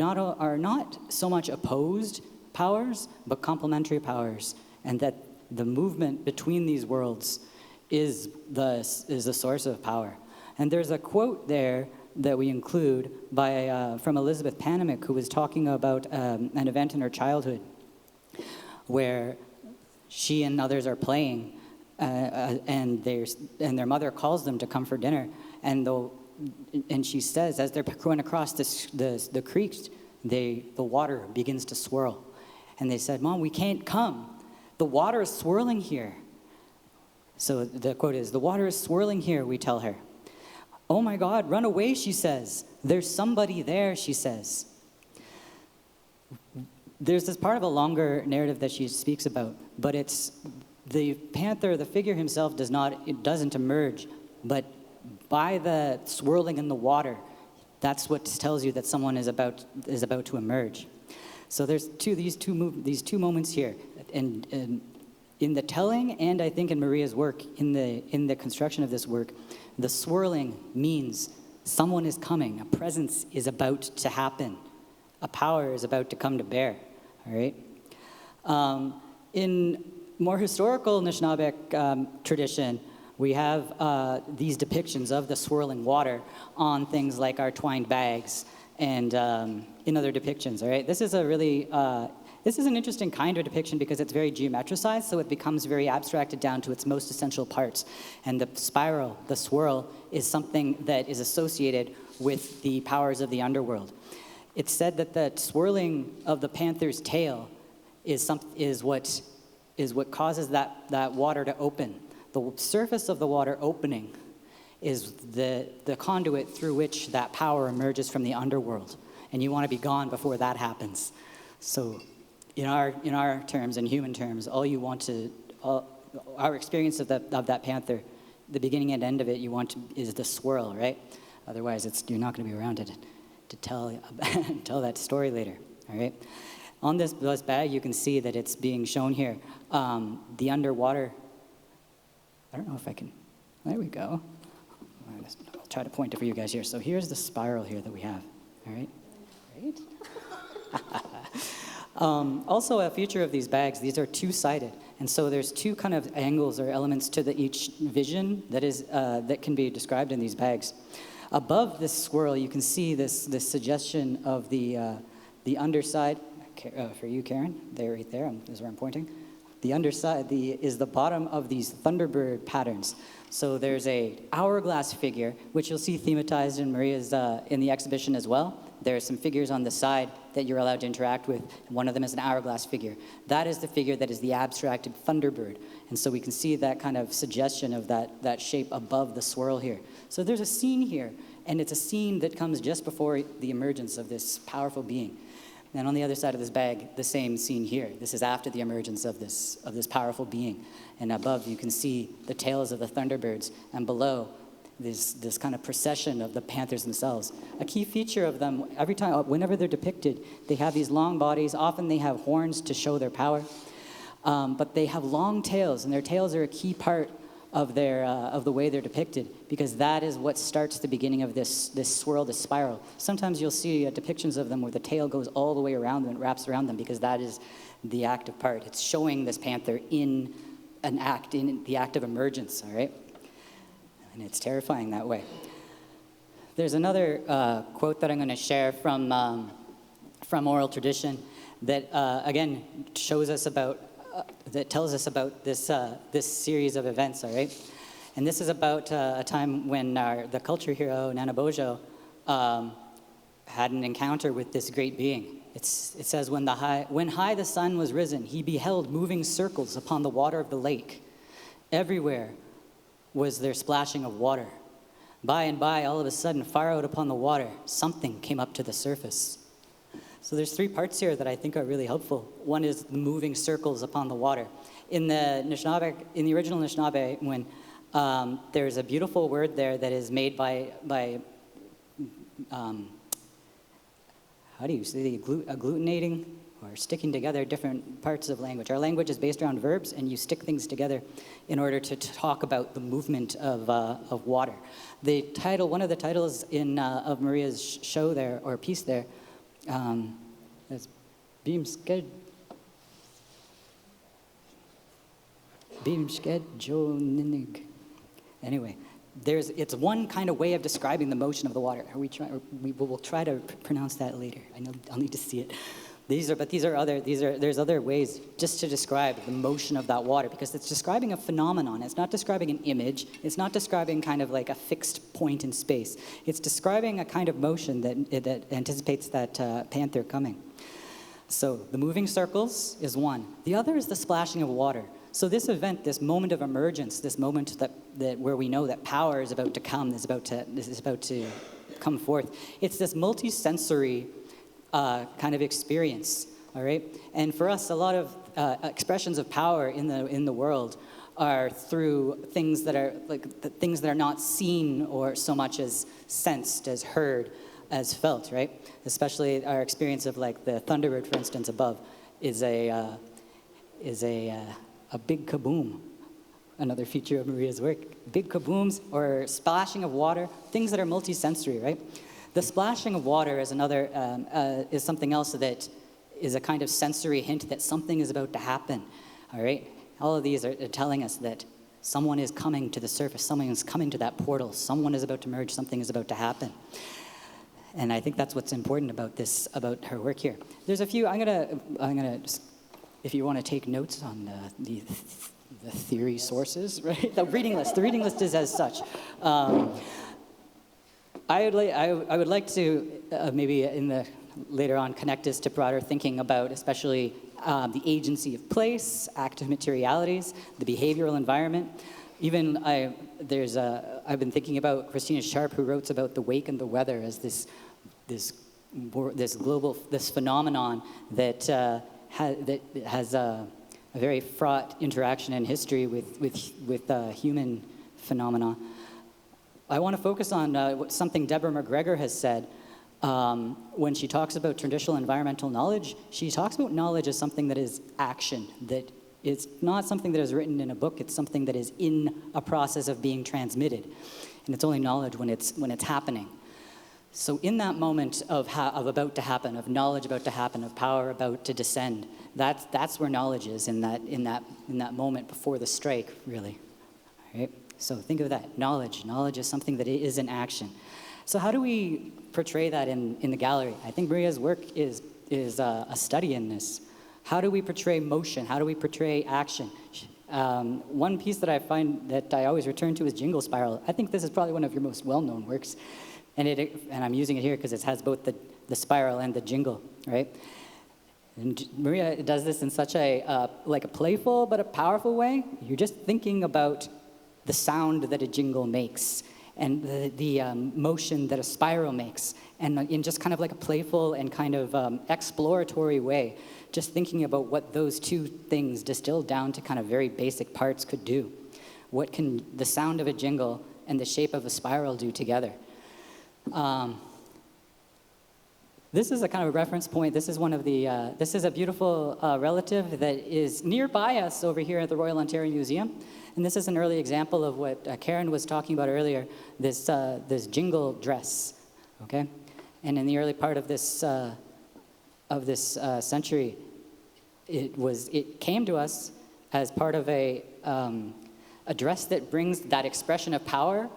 are not so much opposed powers, but complementary powers, and that the movement between these worlds is the source of power. And there's a quote there that we include from Elizabeth Panamick, who was talking about an event in her childhood where she and others are playing, and their mother calls them to come for dinner, and she says, as they're going across the creek, the water begins to swirl. And they said, "Mom, we can't come. The water is swirling here." So the quote is, "The water is swirling here," we tell her. "Oh my God, run away," she says. "There's somebody there," she says. There's this part of a longer narrative that she speaks about, but it's the panther, the figure himself doesn't emerge, but by the swirling in the water, that's what tells you that someone is about to emerge. So there's these two moments here, and in the telling, and I think in Maria's work, in the construction of this work, the swirling means someone is coming, a presence is about to happen, a power is about to come to bear. All right. In more historical Anishinaabeg tradition, we have these depictions of the swirling water on things like our twined bags and in other depictions, all right? This is an interesting kind of depiction because it's very geometricized, so it becomes very abstracted down to its most essential parts. And the spiral, the swirl, is something that is associated with the powers of the underworld. It's said that the swirling of the panther's tail is what causes that water to open. The surface of the water opening is the conduit through which that power emerges from the underworld. And you want to be gone before that happens. So in our terms, in human terms, our experience of that panther, the beginning and end of it, is the swirl, right? Otherwise, you're not going to be around to tell that story later, all right? On this bag, you can see that it's being shown here. The underwater, I don't know if I can, there we go. I'll try to point it for you guys here. So here's the spiral here that we have, all right? Great. Also, a feature of these bags, these are two-sided. And so there's two kind of angles or elements to each vision that can be described in these bags. Above this swirl, you can see this suggestion of the underside. For you, Karen, there, right there, is where I'm pointing. The underside is the bottom of these thunderbird patterns. So there's a hourglass figure, which you'll see thematized in Maria's in the exhibition as well. There are some figures on the side that you're allowed to interact with. One of them is an hourglass figure. That is the figure that is the abstracted thunderbird. And so we can see that kind of suggestion of that shape above the swirl here. So there's a scene here, and it's a scene that comes just before the emergence of this powerful being. And on the other side of this bag, the same scene here. This is after the emergence of this powerful being. And above, you can see the tails of the thunderbirds, and below, this kind of procession of the panthers themselves. A key feature of them, whenever they're depicted, they have these long bodies. Often they have horns to show their power, but they have long tails, and their tails are a key part of the way they're depicted, because that is what starts the beginning of this swirl, this spiral. Sometimes you'll see depictions of them where the tail goes all the way around them and wraps around them, because that is the active part. It's showing this panther in the act of emergence, all right? And it's terrifying that way. There's another quote that I'm going to share from oral tradition that, again, shows us about that tells us about this series of events, all right? And this is about a time when the culture hero, Nanabojo, had an encounter with this great being. It says, when high the sun was risen, he beheld moving circles upon the water of the lake. Everywhere was there splashing of water. By and by, all of a sudden, far out upon the water, something came up to the surface. So there's three parts here that I think are really helpful. One is the moving circles upon the water. In the original Anishinaabe, when there's a beautiful word there that is made by how do you say, agglutinating or sticking together different parts of language. Our language is based around verbs, and you stick things together in order to talk about the movement of water. One of the titles of Maria's show there, or piece there, is Biimskojiwan. Anyway, it's one kind of way of describing the motion of the water. We'll try to pronounce that later. I know I'll need to see it. There's other ways just to describe the motion of that water, because it's describing a phenomenon. It's not describing an image. It's not describing kind of like a fixed point in space. It's describing a kind of motion that anticipates that panther coming. So the moving circles is one. The other is the splashing of water. So this event, this moment of emergence, this moment that where we know that power is about to come, is about to come forth. It's this multi-sensory kind of experience, all right? And for us, a lot of expressions of power in the world are through things that are not seen or so much as sensed, as heard, as felt, right? Especially our experience of like the thunderbird, for instance, above, is a big kaboom. Another feature of Maria's work. Big kabooms or splashing of water, things that are multi-sensory, right? The splashing of water is is something else that is a kind of sensory hint that something is about to happen, all right? All of these are telling us that someone is coming to the surface, someone is coming to that portal, someone is about to merge, something is about to happen. And I think that's what's important about her work here. There's a few, I'm gonna just, if you want to take notes on the theory sources, right? The reading list is as such. I would like to maybe later on connect this to broader thinking about especially the agency of place, active materialities, the behavioral environment. Even I've been thinking about Christina Sharp, who wrote about the wake and the weather as this phenomenon that has a very fraught interaction in history with human phenomena. I want to focus on something Deborah McGregor has said when she talks about traditional environmental knowledge. She talks about knowledge as something that is action, that it's not something that is written in a book. It's something that is in a process of being transmitted, and it's only knowledge when it's happening. So in that moment of about to happen, of knowledge about to happen, of power about to descend, that's where knowledge is in that moment before the strike, really. All right? So think of that, knowledge. Knowledge is something that is in action. So how do we portray that in the gallery? I think Maria's work is a study in this. How do we portray motion? How do we portray action? One piece that I find that I always return to is Jingle Spiral. I think this is probably one of your most well-known works. And I'm using it here because it has both the spiral and the jingle, right? And Maria does this in such a like a playful but a powerful way. You're just thinking about the sound that a jingle makes and the motion that a spiral makes, and in just kind of like a playful and kind of exploratory way, just thinking about what those two things distilled down to kind of very basic parts could do. What can the sound of a jingle and the shape of a spiral do together? This is a kind of a reference point. This is one of the, this is a beautiful relative that is nearby us over here at the Royal Ontario Museum. And this is an early example of what Karen was talking about earlier, this jingle dress, okay? And in the early part of this century, it came to us as part of a dress that brings that expression of power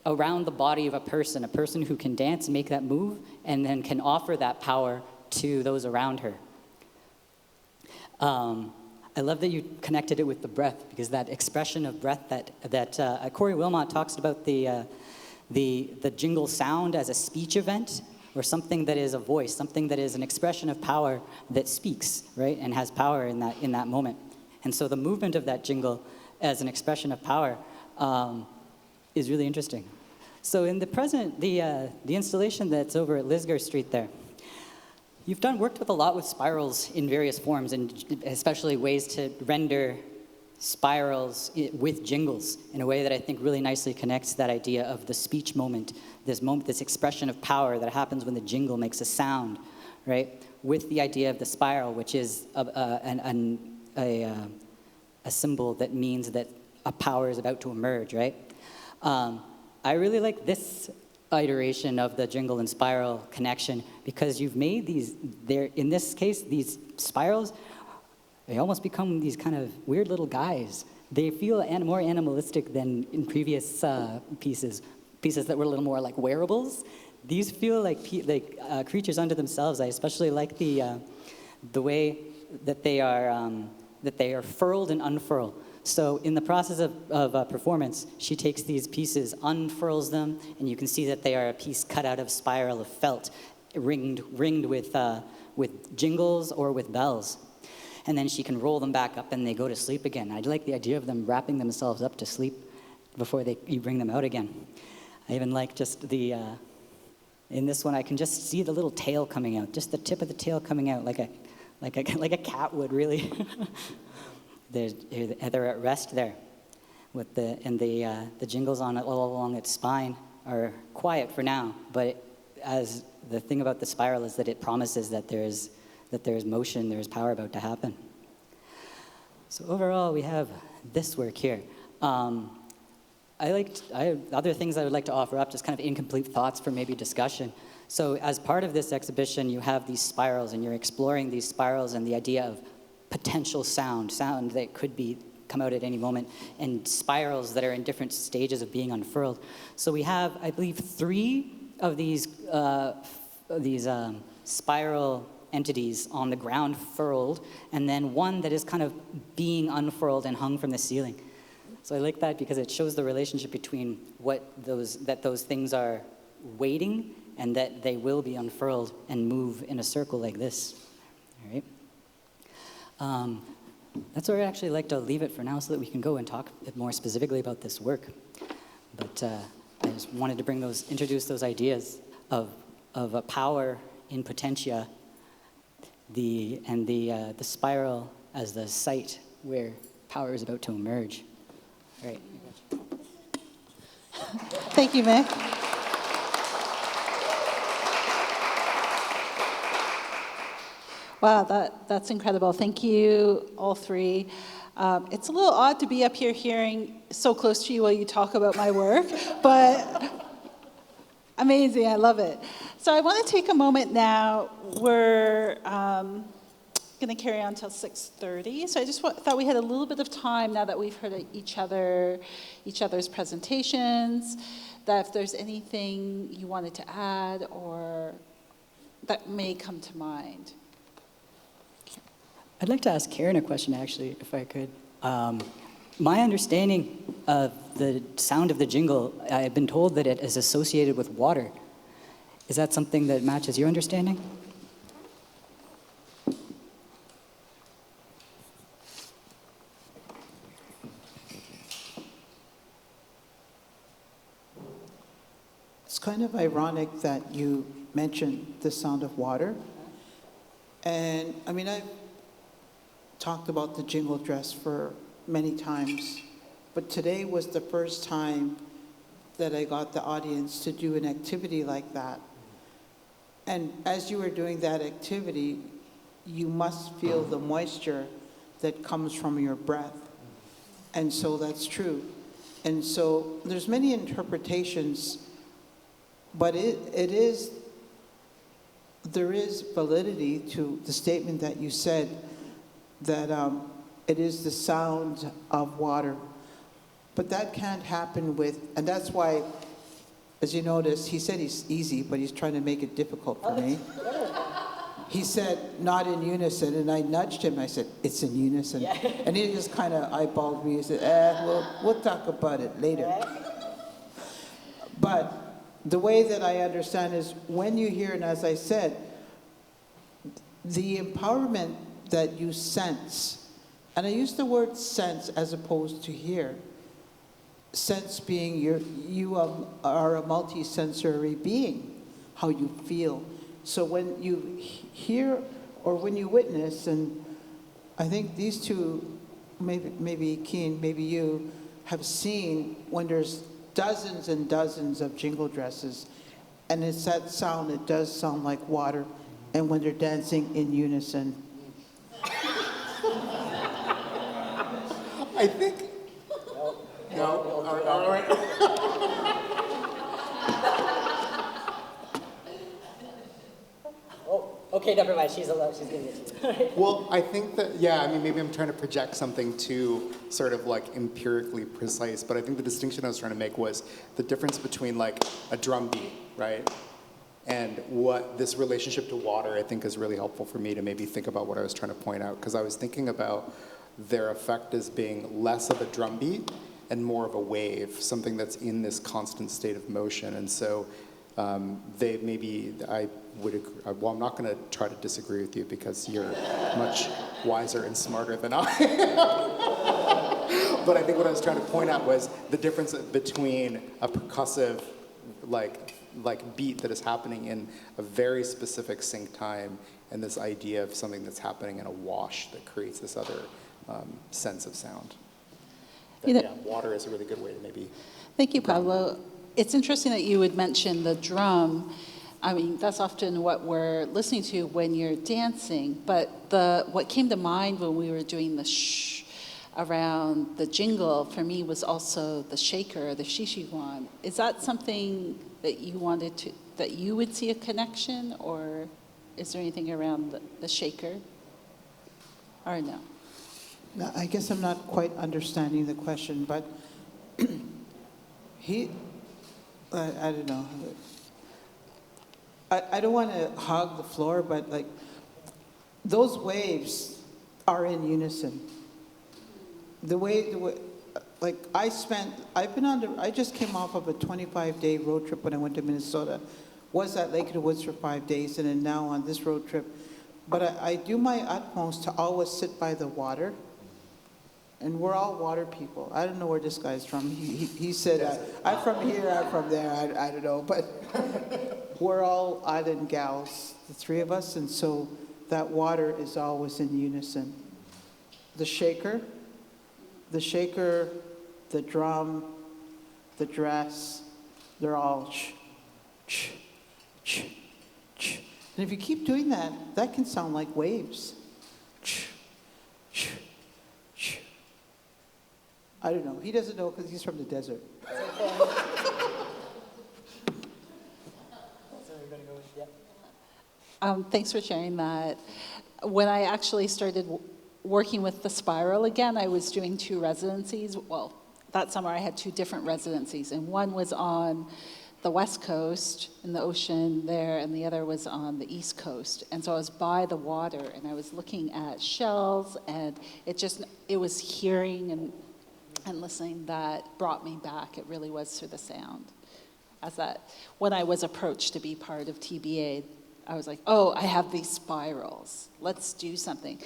around the body of a person who can dance and make that move, and then can offer that power to those around her. I love that you connected it with the breath, because that expression of breath that Corey Wilmot talks about the jingle sound as a speech event, or something that is a voice, something that is an expression of power that speaks, right, and has power in that moment. And so the movement of that jingle as an expression of power is really interesting. So in the present, the installation that's over at Lisgar Street there, you've worked with a lot with spirals in various forms, and especially ways to render spirals with jingles in a way that I think really nicely connects that idea of the speech moment, this expression of power that happens when the jingle makes a sound, right? With the idea of the spiral, which is a symbol that means that a power is about to emerge, right? I really like this iteration of the jingle and spiral connection, because you've made in this case, these spirals, they almost become these kind of weird little guys. They feel more animalistic than in previous pieces that were a little more like wearables. These feel like creatures unto themselves. I especially like the way that they are furled and unfurled. So in the process of performance, she takes these pieces, unfurls them, and you can see that they are a piece cut out of spiral of felt, ringed with jingles or with bells. And then she can roll them back up and they go to sleep again. I like the idea of them wrapping themselves up to sleep before you bring them out again. I even like just in this one, I can just see the little tail coming out, just the tip of the tail coming out like a cat would, really. They're at rest there, the jingles on it all along its spine are quiet for now. But as the thing about the spiral is that it promises that there is motion, there is power about to happen. So overall, we have this work here. I have other things I would like to offer up, just kind of incomplete thoughts for maybe discussion. So as part of this exhibition, you have these spirals, and you're exploring these spirals and the idea of potential sound that could come out at any moment, and spirals that are in different stages of being unfurled. So we have, I believe, 3 of these spiral entities on the ground furled, and then one that is kind of being unfurled and hung from the ceiling. So I like that because it shows the relationship between that those things are waiting and that they will be unfurled and move in a circle like this. All right. That's where I'd actually like to leave it for now, so that we can go and talk a bit more specifically about this work. But I just wanted to introduce those ideas of a power in potentia, the spiral as the site where power is about to emerge. All right. Thank you, Mick. Wow, that's incredible. Thank you, all 3. It's a little odd to be up here hearing so close to you while you talk about my work, but amazing, I love it. So I want to take a moment now. We're going to carry on till 6:30, so I just thought we had a little bit of time now that we've heard each other's presentations, that if there's anything you wanted to add or that may come to mind. I'd like to ask Karen a question, actually, if I could. My understanding of the sound of the jingle, I've been told that it is associated with water. Is that something that matches your understanding? It's kind of ironic that you mentioned the sound of water. And I mean, I've talked about the jingle dress for many times, but today was the first time that I got the audience to do an activity like that. And as you were doing that activity, you must feel the moisture that comes from your breath. And so that's true. And so there's many interpretations, but there is validity to the statement that you said that it is the sound of water. But that can't happen with, and that's why, as you notice, he said he's easy, but he's trying to make it difficult for me. He said, not in unison, and I nudged him. I said, it's in unison. Yeah. And he just kind of eyeballed me. He said, we'll talk about it later. Yeah. But the way that I understand is when you hear, and as I said, the empowerment that you sense, and I use the word sense as opposed to hear, sense being you are a multi-sensory being, how you feel. So when you hear or when you witness, and I think these two, maybe Keen, maybe you, have seen when there's dozens and dozens of jingle dresses, and it's that sound, it does sound like water, and when they're dancing in unison. I think. No. All right. Okay, never mind. She's alone. She's gonna get you. Well, I think that, yeah, I mean, maybe I'm trying to project something too sort of like empirically precise, but I think the distinction I was trying to make was the difference between like a drum beat, right? And what this relationship to water, I think, is really helpful for me to maybe think about what I was trying to point out, because I was thinking about their effect as being less of a drum beat and more of a wave, something that's in this constant state of motion. And so they maybe, I would agree, well, I'm not going to try to disagree with you because you're much wiser and smarter than I am. But I think what I was trying to point out was the difference between a percussive, like beat that is happening in a very specific sync time and this idea of something that's happening in a wash that creates this other sense of sound. Water is a really good way to maybe. Thank you, Pablo. It's interesting that you would mention the drum. I mean, that's often what we're listening to when you're dancing, but what came to mind when we were doing the shh around the jingle for me was also the shaker, the shishiwan. Is that something that you wanted to, that you would see a connection, or is there anything around the shaker, or no? No, I guess I'm not quite understanding the question, but I don't know. I don't want to hog the floor, but like those waves are in unison. The way like I just came off of a 25-day road trip when I went to Minnesota. Was at Lake of the Woods for 5 days, and then now on this road trip. But I do my utmost to always sit by the water. And we're all water people. I don't know where this guy's from. He said, I'm from here, I'm from there, I don't know. But we're all island gals, the three of us, and so that water is always in unison. The shaker, the drum, the dress, they're all ch, ch, ch, ch. And if you keep doing that, that can sound like waves. Ch, ch, ch. I don't know. He doesn't know because he's from the desert. Thanks for sharing that. When I actually started working with the spiral again, I was doing 2 residencies. Well, that summer I had 2 different residencies, and one was on the West Coast in the ocean there, and the other was on the East Coast. And so I was by the water, and I was looking at shells, and it was hearing and listening that brought me back. It really was through the sound. When I was approached to be part of TBA, I was like, oh, I have these spirals. Let's do something.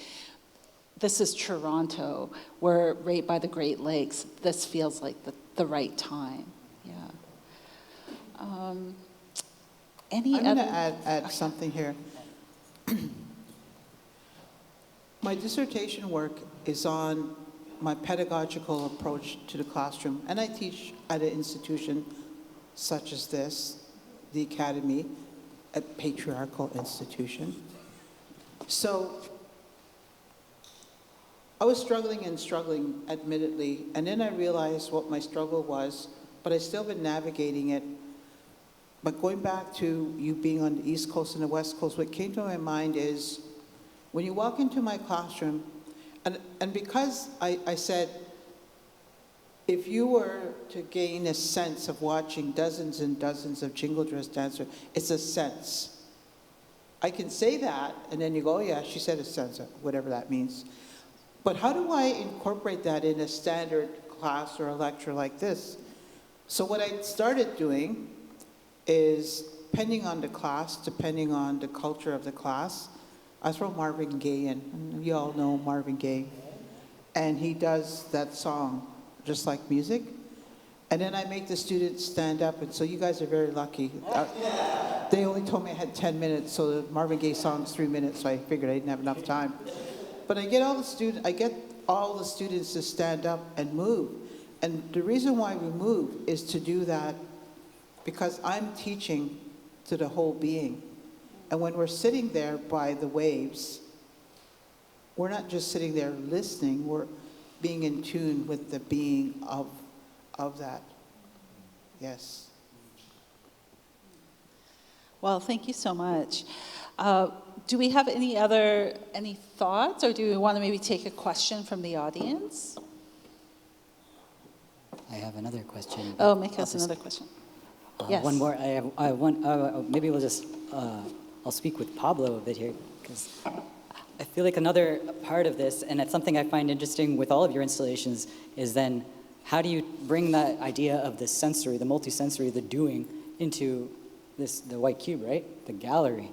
This is Toronto. We're right by the Great Lakes. This feels like the right time. Yeah. I'm going to add something here. My dissertation work is on my pedagogical approach to the classroom, and I teach at an institution such as this, the Academy, a patriarchal institution. So I was struggling, admittedly, and then I realized what my struggle was, but I've still been navigating it. But going back to you being on the East Coast and the West Coast, what came to my mind is when you walk into my classroom, and because I said, if you were to gain a sense of watching dozens and dozens of jingle dress dancers, it's a sense. I can say that, and then you go, oh yeah, she said a sense, whatever that means. But how do I incorporate that in a standard class or a lecture like this? So what I started doing is, depending on the class, depending on the culture of the class, I throw Marvin Gaye in. And you all know Marvin Gaye. And he does that song, Just Like Music. And then I make the students stand up, and so you guys are very lucky. They only told me I had 10 minutes, so the Marvin Gaye song's 3 minutes, so I figured I didn't have enough time. But I get all the students to stand up and move. And the reason why we move is to do that because I'm teaching to the whole being. And when we're sitting there by the waves, we're not just sitting there listening, we're being in tune with the being of that. Yes. Well, thank you so much. Do we have any thoughts, or do we want to maybe take a question from the audience? I have another question. Oh, make us another question. Yes. One more. I have one. Maybe we'll just. I'll speak with Pablo a bit here, because I feel like another part of this, and it's something I find interesting with all of your installations, is then how do you bring that idea of the sensory, the multisensory, the doing, into the white cube, right? The gallery.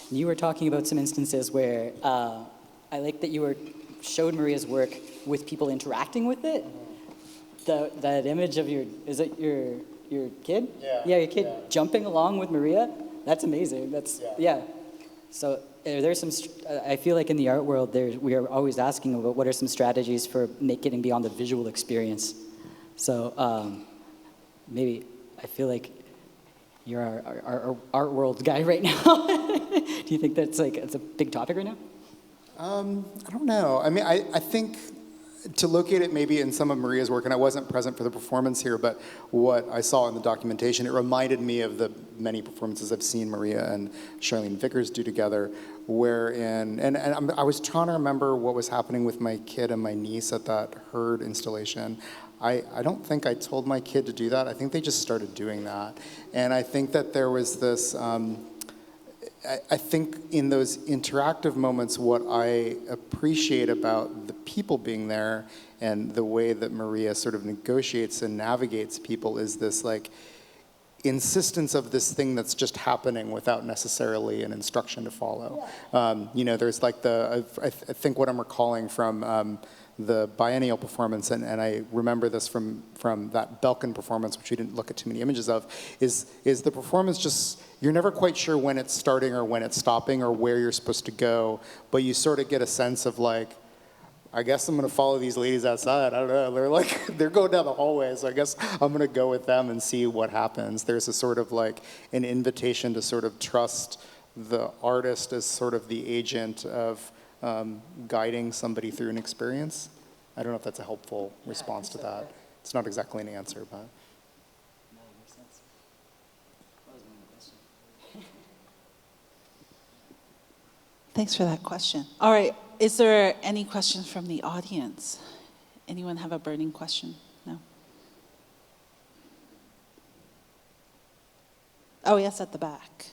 And you were talking about some instances where I like that you showed Maria's work with people interacting with it. That image of your kid? Yeah, your kid jumping along with Maria. That's amazing. Yeah. So there's some. I feel like in the art world, we are always asking about what are some strategies for getting beyond the visual experience. So maybe I feel like you're our art world guy right now. Do you think it's a big topic right now? I don't know. I mean, I think to locate it maybe in some of Maria's work, and I wasn't present for the performance here, but what I saw in the documentation, it reminded me of the many performances I've seen Maria and Charlene Vickers do together, wherein, and I was trying to remember what was happening with my kid and my niece at that Herd installation. I don't think I told my kid to do that. I think they just started doing that. And I think that there was this, I think in those interactive moments, what I appreciate about the people being there and the way that Maria sort of negotiates and navigates people is this like insistence of this thing that's just happening without necessarily an instruction to follow. There's like I think what I'm recalling from the biennial performance, and I remember this from that Belkin performance, which we didn't look at too many images of, is the performance just, you're never quite sure when it's starting or when it's stopping or where you're supposed to go, but you sort of get a sense of like, I guess I'm gonna follow these ladies outside. I don't know, they're going down the hallway, so I guess I'm gonna go with them and see what happens. There's a sort of like an invitation to sort of trust the artist as sort of the agent of guiding somebody through an experience. I don't know if that's a helpful response to that. It's not exactly an answer, but. Thanks for that question. All right, is there any questions from the audience? Anyone have a burning question? No? Oh, yes, at the back.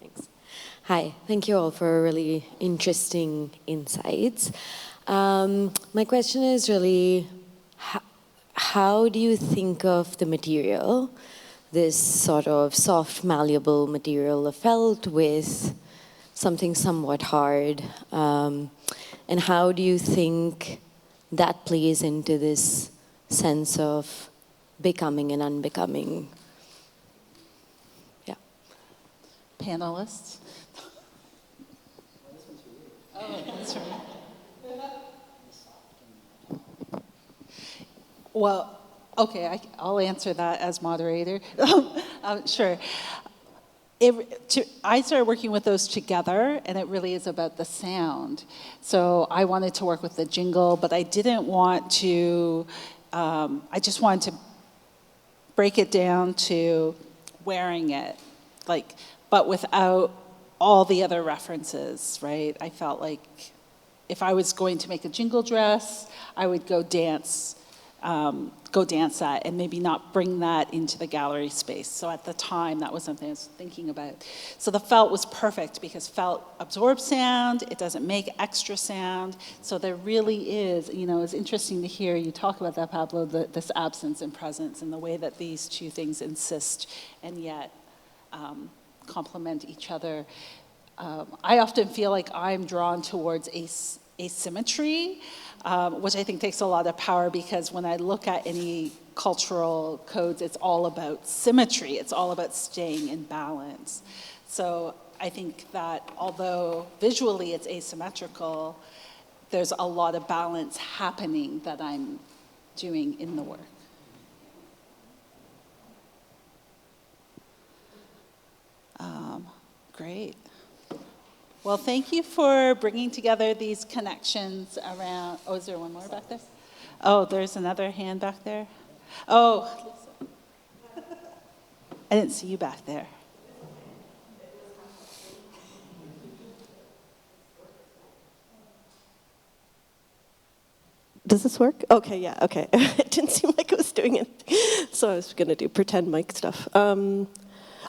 Thanks. Hi, thank you all for really interesting insights. My question is really, how do you think of the material, this sort of soft, malleable material of felt with something somewhat hard, and how do you think that plays into this sense of becoming and unbecoming? Yeah. Panelists? Oh, that's right. Well, okay, I'll answer that as moderator. Sure. I started working with those together, and it really is about the sound. So I wanted to work with the jingle, but I didn't want to, I just wanted to break it down to wearing it, but without all the other references, right? I felt like if I was going to make a jingle dress, I would go dance that and maybe not bring that into the gallery space. So at the time, that was something I was thinking about. So the felt was perfect because felt absorbs sound, it doesn't make extra sound. So there really is, it's interesting to hear you talk about that, Pablo, this absence and presence and the way that these two things insist and yet complement each other. I often feel like I'm drawn towards asymmetry, which I think takes a lot of power because when I look at any cultural codes, it's all about symmetry. It's all about staying in balance. So I think that although visually it's asymmetrical, there's a lot of balance happening that I'm doing in the work. Great. Well, thank you for bringing together these connections around. Oh, is there one more back there? Oh, there's another hand back there. Oh, I didn't see you back there. Does this work? Okay, yeah, okay. It didn't seem like it was doing it, so I was going to do pretend mic stuff.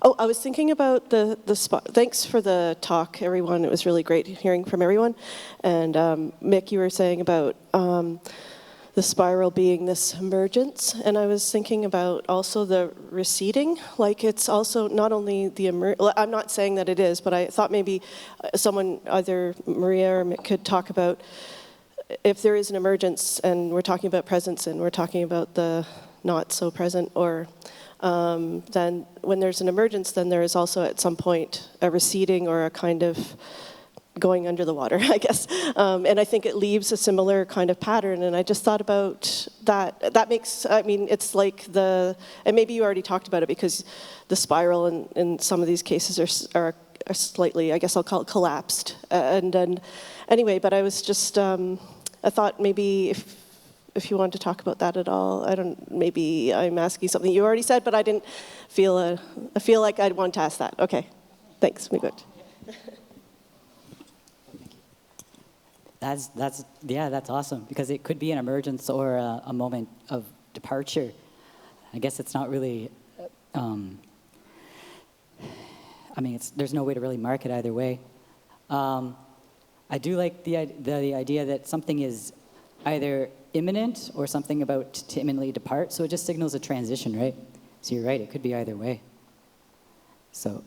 I was thinking about the spot. Thanks for the talk, everyone. It was really great hearing from everyone. And Mick, you were saying about the spiral being this emergence, and I was thinking about also the receding. Like it's also not only the I'm not saying that it is, but I thought maybe someone, either Maria or Mick, could talk about if there is an emergence, and we're talking about presence, and we're talking about the not so present, or then when there's an emergence, then there is also at some point a receding or a kind of going under the water, I guess. And I think it leaves a similar kind of pattern. And I just thought about that. That makes, it's like and maybe you already talked about it because the spiral in some of these cases are slightly, I guess I'll call it collapsed. And then, anyway, but I was just, I thought maybe if you want to talk about that at all. Maybe I'm asking something you already said, but I didn't I feel like I'd want to ask that. Okay, thanks, we good. That's awesome, because it could be an emergence or a moment of departure. I guess it's not really, there's no way to really mark it either way. I do like the idea that something is either imminent or something about to imminently depart, so it just signals a transition, right? So you're right, it could be either way. So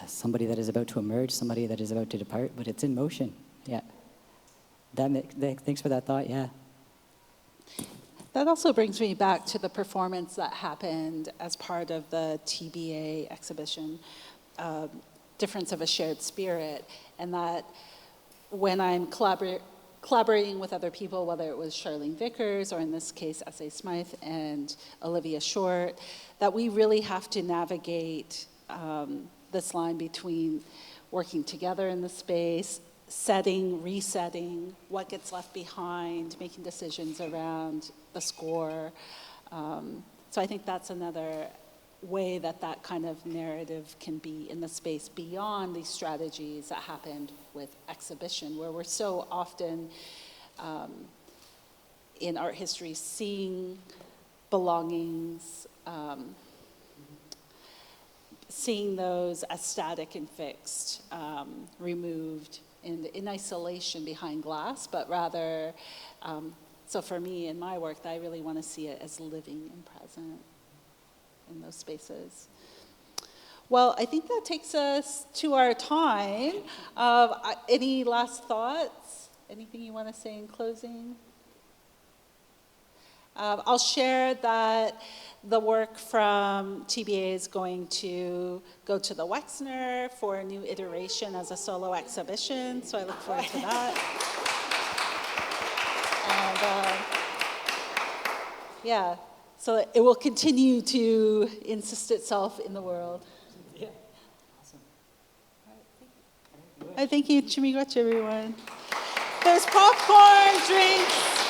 somebody that is about to emerge, somebody that is about to depart, but it's in motion, yeah. Thanks for that thought, yeah. That also brings me back to the performance that happened as part of the TBA exhibition, Difference of a Shared Spirit, and that when I'm collaborating with other people, whether it was Charlene Vickers or in this case S.A. Smythe and Olivia Short, that we really have to navigate this line between working together in the space, setting, resetting, what gets left behind, making decisions around the score. So I think that's another way that kind of narrative can be in the space beyond these strategies that happened with exhibition, where we're so often in art history, seeing belongings, seeing those as static and fixed, removed in isolation behind glass, but rather, so for me in my work, I really want to see it as living and present in those spaces. Well, I think that takes us to our time. Any last thoughts? Anything you want to say in closing? I'll share that the work from TBA is going to go to the Wexner for a new iteration as a solo exhibition, so I look forward to that. And yeah, so it will continue to insist itself in the world. Yeah, awesome. I thank you, Chimigwachi, everyone. There's popcorn, drinks.